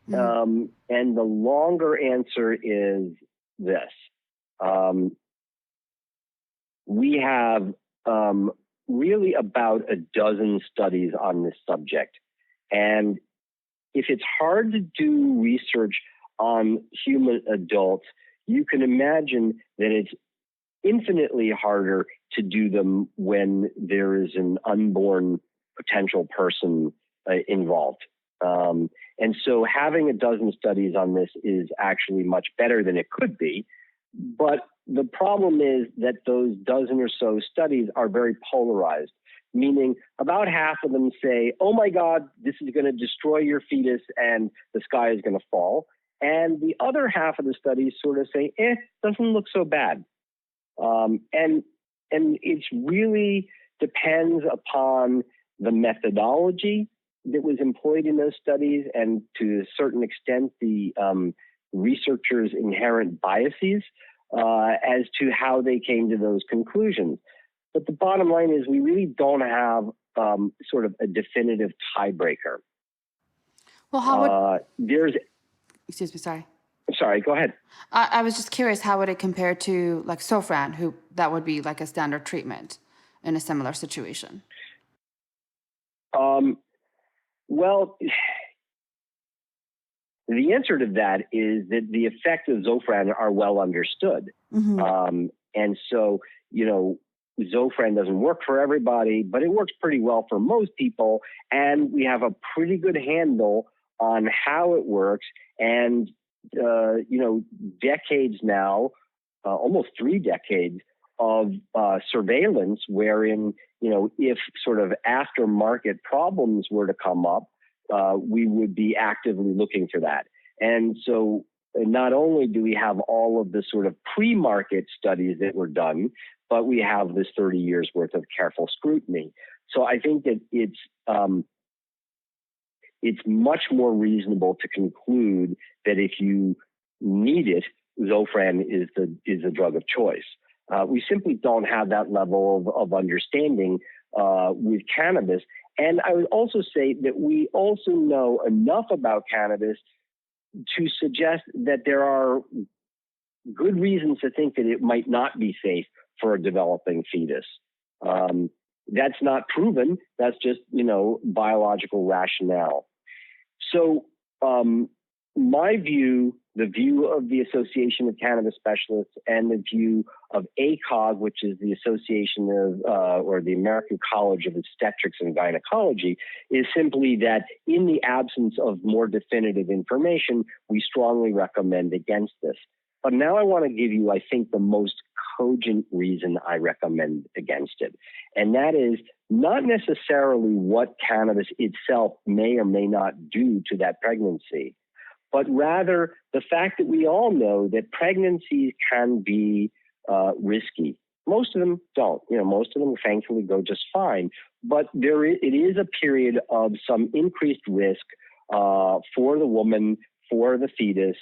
And the longer answer is this. We have really about a dozen studies on this subject. And if it's hard to do research on human adults, you can imagine that it's infinitely harder to do them when there is an unborn potential person involved. And so having a dozen studies on this is actually much better than it could be. But the problem is that those dozen or so studies are very polarized, meaning about half of them say, oh my God, this is going to destroy your fetus and the sky is going to fall. And the other half of the studies sort of say, doesn't look so bad. And it's really depends upon the methodology that was employed in those studies and to a certain extent the researchers' inherent biases as to how they came to those conclusions. But the bottom line is we really don't have sort of a definitive tiebreaker. Well, how would... Excuse me, sorry. Sorry, go ahead. I was just curious, how would it compare to like Sofran, that would be like a standard treatment in a similar situation? Well, the answer to that is that the effects of Zofran are well understood. And so, Zofran doesn't work for everybody, but it works pretty well for most people. And we have a pretty good handle on how it works. And, decades now, almost 3 decades of surveillance wherein, if sort of aftermarket problems were to come up, we would be actively looking for that. And so not only do we have all of the sort of pre-market studies that were done, but we have this 30 years worth of careful scrutiny. So I think that it's much more reasonable to conclude that if you need it, Zofran is the drug of choice. We simply don't have that level of understanding with cannabis. And I would also say that we also know enough about cannabis to suggest that there are good reasons to think that it might not be safe for a developing fetus. That's not proven. That's just, biological rationale. So my view, the view of the Association of Cannabis Specialists and the view of ACOG, which is the Association of, or the American College of Obstetrics and Gynecology, is simply that in the absence of more definitive information, we strongly recommend against this. But now I want to give you, I think, the most cogent reason I recommend against it. And that is not necessarily what cannabis itself may or may not do to that pregnancy, but rather the fact that we all know that pregnancies can be risky. Most of them don't. Most of them thankfully go just fine. But it is a period of some increased risk for the woman, for the fetus,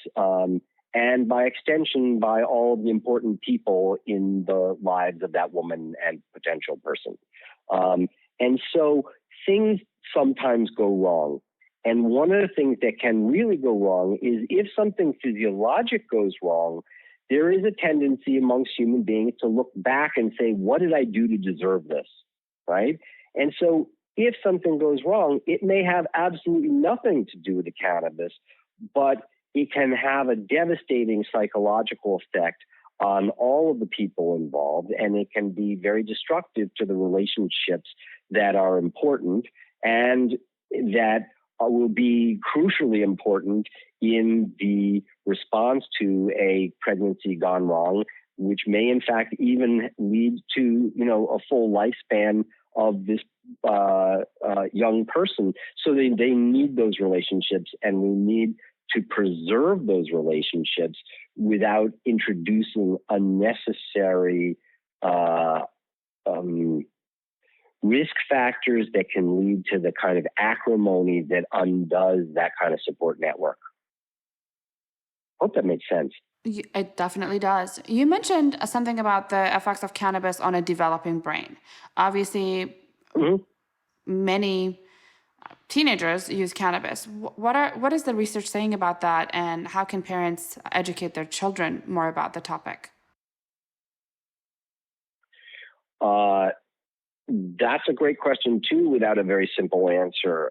and by extension, by all of the important people in the lives of that woman and potential person. And so things sometimes go wrong. And one of the things that can really go wrong is if something physiologic goes wrong, there is a tendency amongst human beings to look back and say, what did I do to deserve this, right? And so if something goes wrong, it may have absolutely nothing to do with the cannabis, but it can have a devastating psychological effect on all of the people involved, and it can be very destructive to the relationships that are important and that will be crucially important in the response to a pregnancy gone wrong, which may in fact even lead to, a full lifespan of this young person. So they need those relationships, and we need to preserve those relationships without introducing unnecessary risk factors that can lead to the kind of acrimony that undoes that kind of support network. Hope that makes sense. It definitely does. You mentioned something about the effects of cannabis on a developing brain. Obviously, many teenagers use cannabis. What is the research saying about that, and how can parents educate their children more about the topic? That's a great question too, without a very simple answer.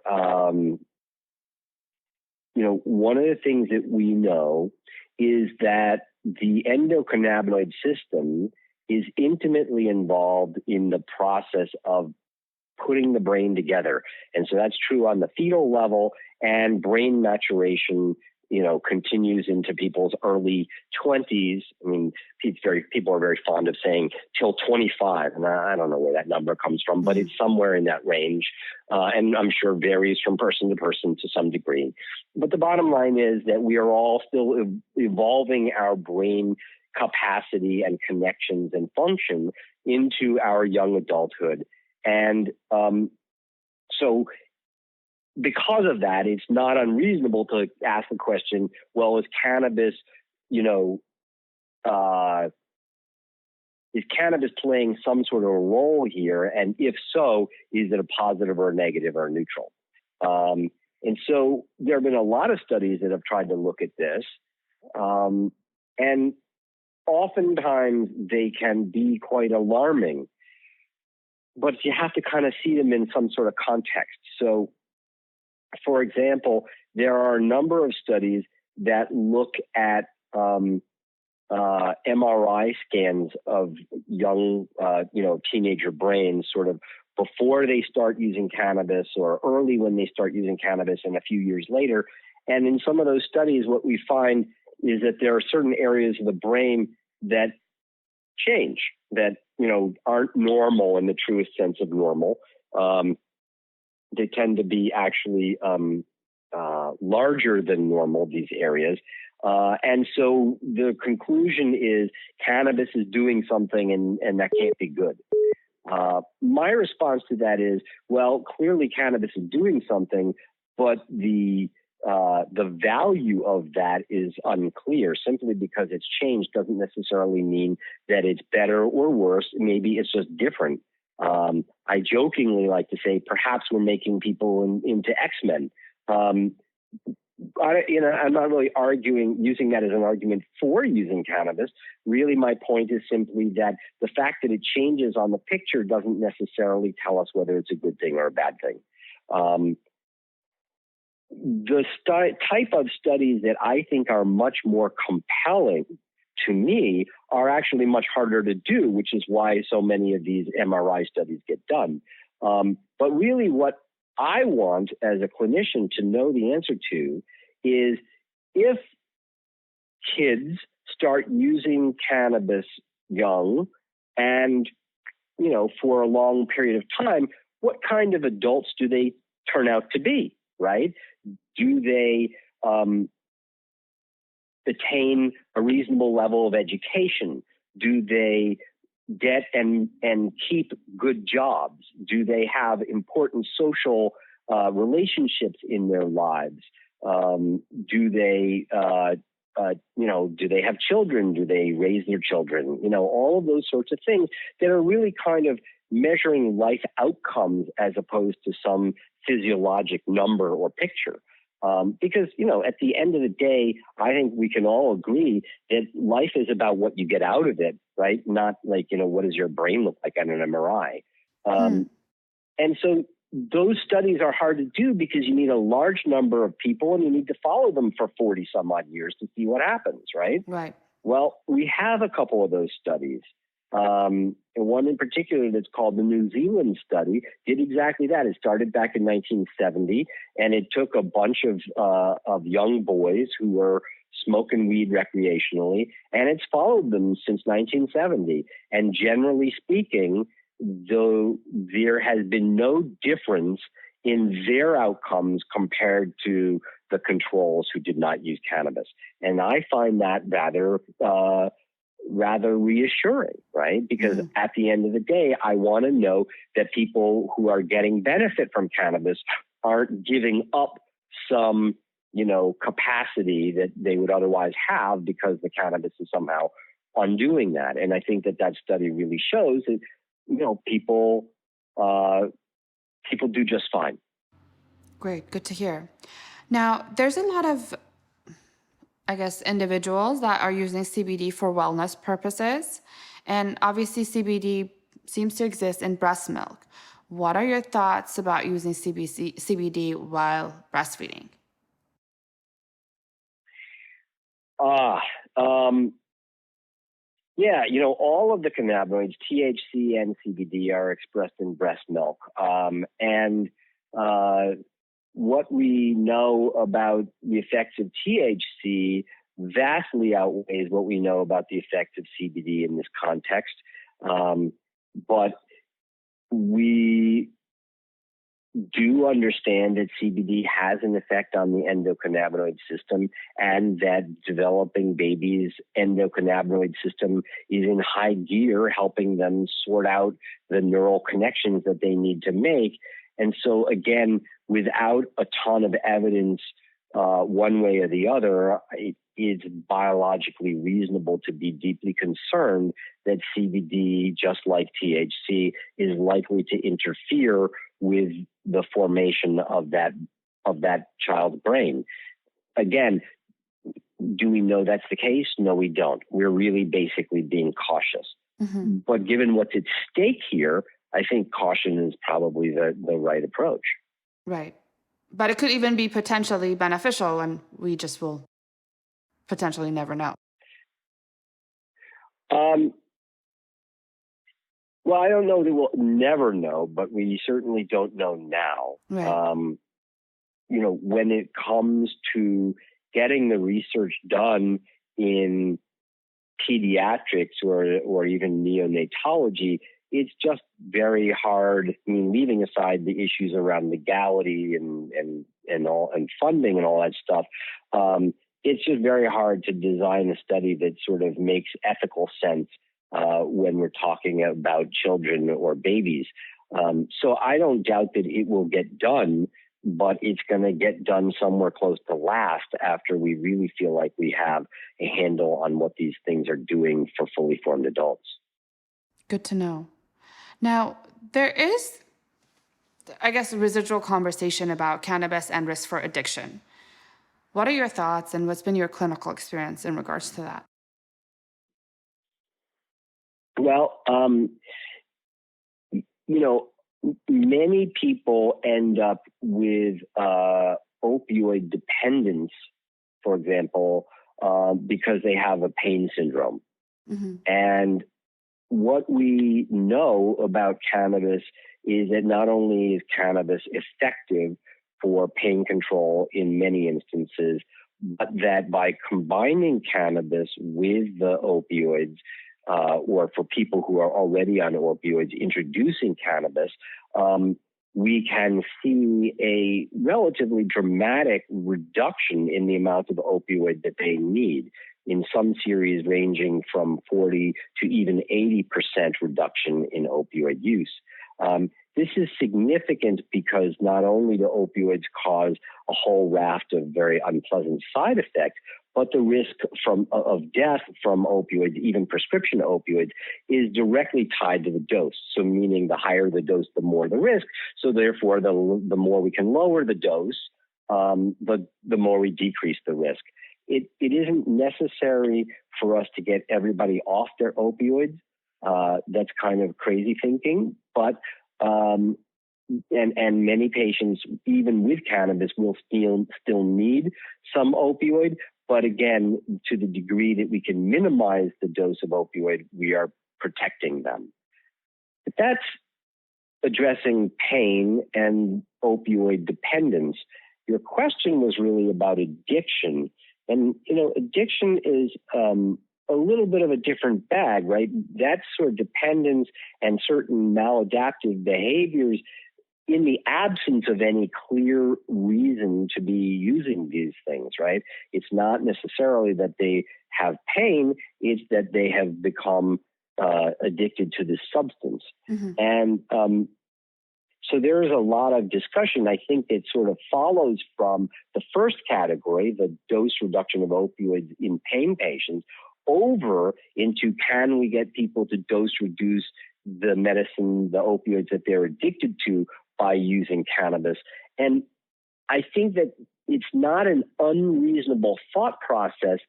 One of the things that we know is that the endocannabinoid system is intimately involved in the process of putting the brain together. And so that's true on the fetal level, and brain maturation, continues into people's early 20s. I mean, people are very fond of saying till 25, and I don't know where that number comes from, but it's somewhere in that range. And I'm sure varies from person to person to some degree. But the bottom line is that we are all still evolving our brain capacity and connections and function into our young adulthood. And so because of that, it's not unreasonable to ask the question, well, is cannabis playing some sort of a role here? And if so, is it a positive or a negative or a neutral? And so there have been a lot of studies that have tried to look at this. And oftentimes they can be quite alarming, but you have to kind of see them in some sort of context. So, for example, there are a number of studies that look at MRI scans of young, teenager brains sort of before they start using cannabis, or early when they start using cannabis, and a few years later. And in some of those studies, what we find is that there are certain areas of the brain that change, that, aren't normal in the truest sense of normal. They tend to be actually larger than normal, these areas. And so the conclusion is cannabis is doing something, and that can't be good. My response to that is, well, clearly cannabis is doing something, but the value of that is unclear. Simply because it's changed doesn't necessarily mean that it's better or worse. Maybe it's just different. I jokingly like to say, perhaps we're making people into X-Men. I'm not really using that as an argument for using cannabis. Really, my point is simply that the fact that it changes on the picture doesn't necessarily tell us whether it's a good thing or a bad thing. The type of studies that I think are much more compelling to me are actually much harder to do, which is why so many of these MRI studies get done. But really what I want as a clinician to know the answer to is, if kids start using cannabis young and, for a long period of time, what kind of adults do they turn out to be, right? Do they attain a reasonable level of education? Do they get and keep good jobs? Do they have important social relationships in their lives? Do they have children? Do they raise their children? All of those sorts of things that are really kind of measuring life outcomes as opposed to some physiologic number or picture. Because, at the end of the day, I think we can all agree that life is about what you get out of it, right? Not like, what does your brain look like on an MRI? And so those studies are hard to do because you need a large number of people and you need to follow them for 40 some odd years to see what happens, right? Right. Well, we have a couple of those studies. And one in particular that's called the New Zealand study did exactly that. It started back in 1970, and it took a bunch of young boys who were smoking weed recreationally, and it's followed them since 1970. And generally speaking, though, there has been no difference in their outcomes compared to the controls who did not use cannabis. And I find that rather rather reassuring, right? Because at the end of the day, I want to know that people who are getting benefit from cannabis aren't giving up some, capacity that they would otherwise have because the cannabis is somehow undoing that. And I think that study really shows that, people do just fine. Great. Good to hear. Now, there's a lot of, individuals that are using CBD for wellness purposes. And obviously CBD seems to exist in breast milk. What are your thoughts about using CBD while breastfeeding? All of the cannabinoids, THC and CBD, are expressed in breast milk. What we know about the effects of THC vastly outweighs what we know about the effects of CBD in this context. But we do understand that CBD has an effect on the endocannabinoid system, and that developing babies' endocannabinoid system is in high gear, helping them sort out the neural connections that they need to make. And so, again, without a ton of evidence one way or the other, it is biologically reasonable to be deeply concerned that CBD, just like THC, is likely to interfere with the formation of that child's brain. Again, do we know that's the case? No, we don't. We're really basically being cautious. Mm-hmm. But given what's at stake here, I think caution is probably the right approach. Right. But it could even be potentially beneficial, and we just will potentially never know. Well, I don't know that we'll never know, but we certainly don't know now. Right. When it comes to getting the research done in pediatrics or even neonatology, it's just very hard. I mean, leaving aside the issues around legality and funding and all that stuff, it's just very hard to design a study that sort of makes ethical sense when we're talking about children or babies. So I don't doubt that it will get done, but it's going to get done somewhere close to last after we really feel like we have a handle on what these things are doing for fully formed adults. Good to know. Now, there is, a residual conversation about cannabis and risk for addiction. What are your thoughts, and what's been your clinical experience in regards to that? Well, many people end up with opioid dependence, for example, because they have a pain syndrome. Mm-hmm. And what we know about cannabis is that not only is cannabis effective for pain control in many instances, but that by combining cannabis with the opioids, or for people who are already on opioids, introducing cannabis, we can see a relatively dramatic reduction in the amount of opioid that they need, in some series ranging from 40 to even 80% reduction in opioid use. This is significant because not only do opioids cause a whole raft of very unpleasant side effects, but the risk of death from opioids, even prescription opioids, is directly tied to the dose. So meaning the higher the dose, the more the risk. So therefore, the more we can lower the dose, the more we decrease the risk. It isn't necessary for us to get everybody off their opioids. That's kind of crazy thinking, but and many patients, even with cannabis, will still need some opioid. But again, to the degree that we can minimize the dose of opioid, we are protecting them. But that's addressing pain and opioid dependence. Your question was really about addiction. And, addiction is a little bit of a different bag, right? That sort of dependence and certain maladaptive behaviors in the absence of any clear reason to be using these things, right? It's not necessarily that they have pain, it's that they have become addicted to this substance. Mm-hmm. And so there is a lot of discussion, I think, that sort of follows from the first category, the dose reduction of opioids in pain patients, over into can we get people to dose reduce the medicine, the opioids that they're addicted to by using cannabis. And I think that it's not an unreasonable thought process,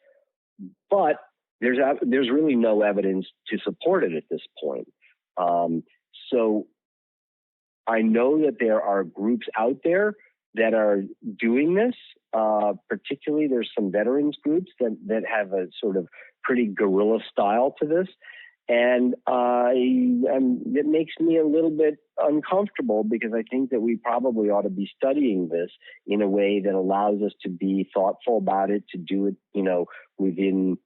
but there's really no evidence to support it at this point. So I know that there are groups out there that are doing this. Particularly, there's some veterans groups that have a sort of pretty guerrilla style to this. And it makes me a little bit uncomfortable because I think that we probably ought to be studying this in a way that allows us to be thoughtful about it, to do it, within,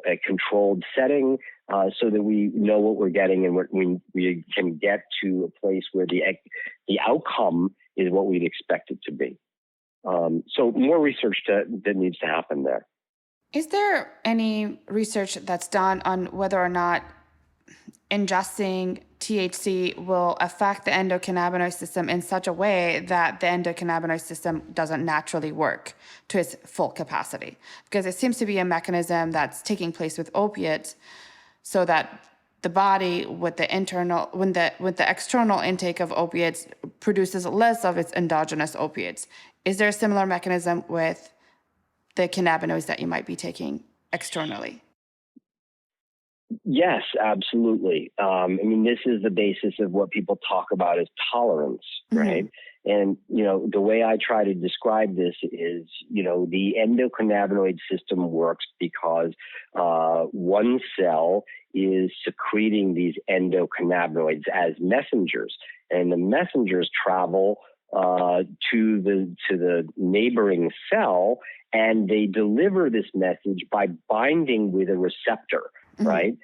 a controlled setting, so that we know what we're getting and we can get to a place where the outcome is what we'd expect it to be. So more research that needs to happen there. Is there any research that's done on whether or not ingesting THC will affect the endocannabinoid system in such a way that the endocannabinoid system doesn't naturally work to its full capacity? Because it seems to be a mechanism that's taking place with opiates, so that the body with the external intake of opiates produces less of its endogenous opiates. Is there a similar mechanism with the cannabinoids that you might be taking externally? Yes, absolutely. This is the basis of what people talk about as tolerance, right? And, the way I try to describe this is, the endocannabinoid system works because one cell is secreting these endocannabinoids as messengers, and the messengers travel to the neighboring cell, and they deliver this message by binding with a receptor, right?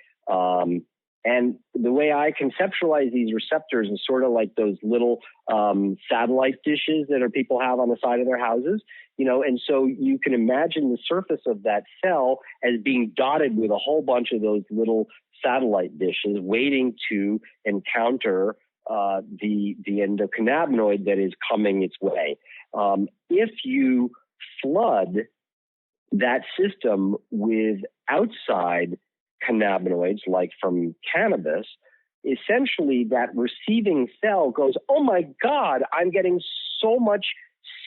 And the way I conceptualize these receptors is sort of like those little satellite dishes that people have on the side of their houses, and so you can imagine the surface of that cell as being dotted with a whole bunch of those little satellite dishes waiting to encounter the endocannabinoid that is coming its way. If you flood that system with outside cannabinoids, like from cannabis, essentially that receiving cell goes, oh my God, I'm getting so much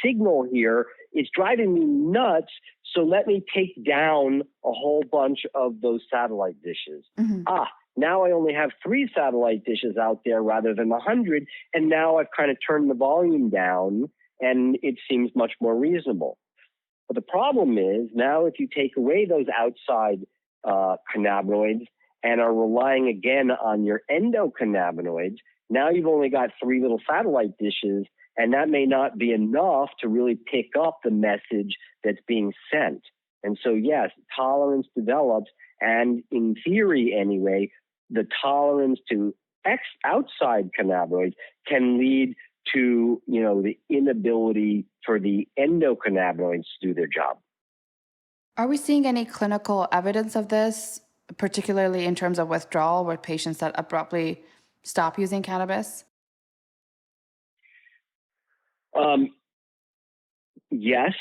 signal here. It's driving me nuts. So let me take down a whole bunch of those satellite dishes. Now I only have 3 satellite dishes out there rather than 100. And now I've kind of turned the volume down and it seems much more reasonable. But the problem is now if you take away those outside cannabinoids and are relying again on your endocannabinoids, now you've only got 3 little satellite dishes, and that may not be enough to really pick up the message that's being sent. And so, yes, tolerance develops, and in theory anyway, the tolerance to outside cannabinoids can lead to, the inability for the endocannabinoids to do their job. Are we seeing any clinical evidence of this, particularly in terms of withdrawal with patients that abruptly stop using cannabis? Yes.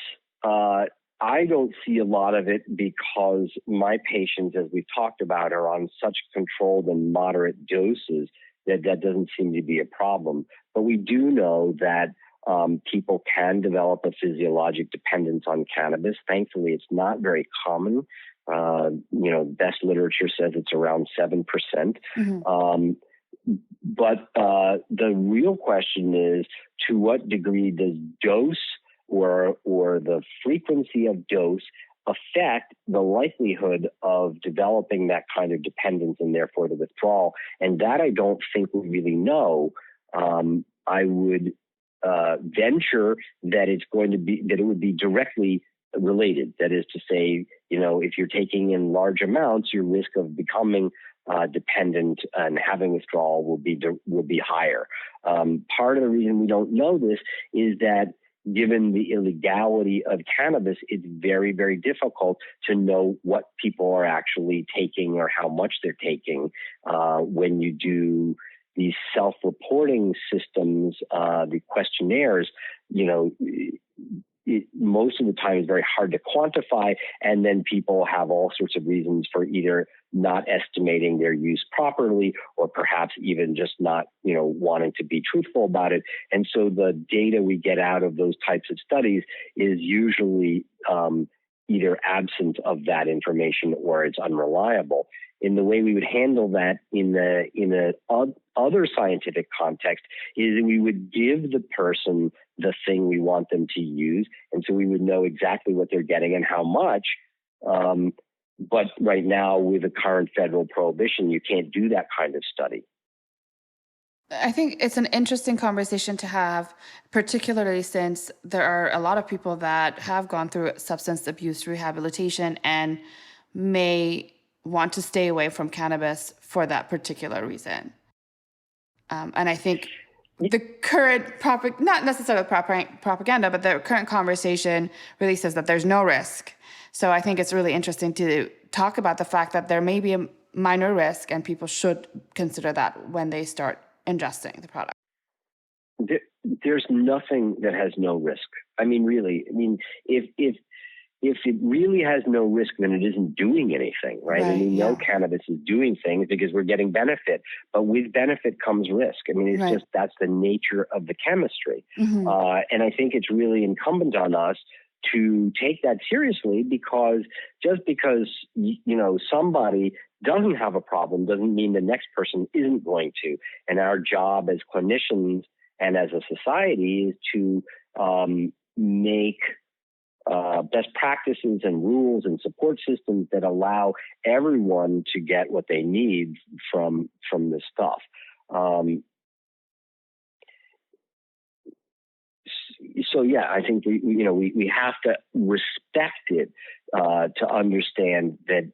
I don't see a lot of it because my patients, as we've talked about, are on such controlled and moderate doses that doesn't seem to be a problem. But we do know that people can develop a physiologic dependence on cannabis. Thankfully, it's not very common. Best literature says it's around 7%. But the real question is, to what degree does dose or the frequency of dose affect the likelihood of developing that kind of dependence and therefore the withdrawal? And that I don't think we really know. I would venture that it would be directly related. That is to say, if you're taking in large amounts, your risk of becoming dependent and having withdrawal will be higher. Part of the reason we don't know this is that given the illegality of cannabis, it's very, very difficult to know what people are actually taking or how much they're taking. When you do these self-reporting systems, the questionnaires, most of the time is very hard to quantify, and then people have all sorts of reasons for either not estimating their use properly, or perhaps even just not, wanting to be truthful about it. And so the data we get out of those types of studies is usually either absent of that information or it's unreliable. In the way we would handle that in a other scientific context is we would give the person the thing we want them to use, and so we would know exactly what they're getting and how much. But right now, with the current federal prohibition, you can't do that kind of study. I think it's an interesting conversation to have, particularly since there are a lot of people that have gone through substance abuse rehabilitation and may want to stay away from cannabis for that particular reason. And I think the current, not necessarily propaganda, but the current conversation really says that there's no risk. So I think it's really interesting to talk about the fact that there may be a minor risk, and people should consider that when they start ingesting the product. There's nothing that has no risk. I mean, really. I mean, if it really has no risk, then it isn't doing anything, right? And we know cannabis is doing things because we're getting benefit. But with benefit comes risk. I mean, it's just that's the nature of the chemistry. Mm-hmm. And I think it's really incumbent on us to take that seriously, because just because, somebody doesn't have a problem doesn't mean the next person isn't going to. And our job as clinicians and as a society is to make best practices and rules and support systems that allow everyone to get what they need from this stuff. So yeah, I think we have to respect it to understand that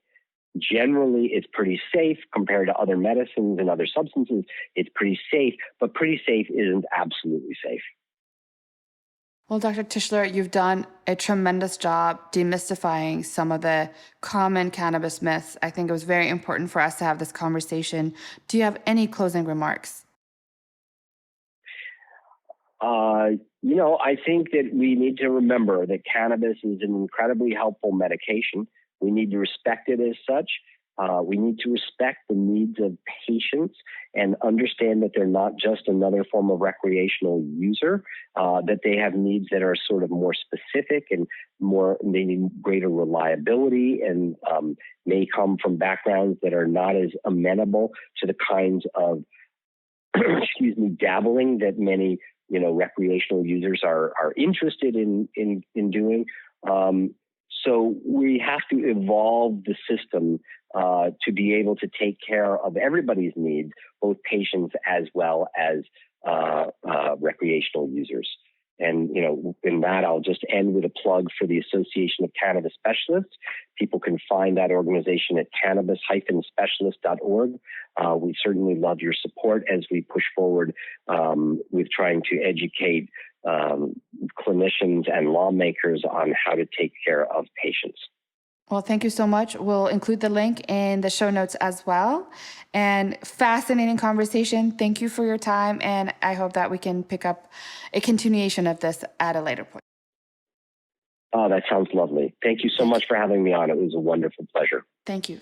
generally it's pretty safe compared to other medicines and other substances. It's pretty safe, but pretty safe isn't absolutely safe. Well, Dr. Tishler, you've done a tremendous job demystifying some of the common cannabis myths. I think it was very important for us to have this conversation. Do you have any closing remarks? I think that we need to remember that cannabis is an incredibly helpful medication. We need to respect it as such. We need to respect the needs of patients and understand that they're not just another form of recreational user, that they have needs that are sort of more specific and they need greater reliability, and may come from backgrounds that are not as amenable to the kinds of dabbling that many recreational users are interested in doing. So we have to evolve the system to be able to take care of everybody's needs, both patients as well as recreational users. And, in that, I'll just end with a plug for the Association of Cannabis Specialists. People can find that organization at cannabis-specialist.org. We certainly love your support as we push forward with trying to educate clinicians and lawmakers on how to take care of patients. Well, thank you so much. We'll include the link in the show notes as well. And fascinating conversation. Thank you for your time. And I hope that we can pick up a continuation of this at a later point. Oh, that sounds lovely. Thank you so much for having me on. It was a wonderful pleasure. Thank you.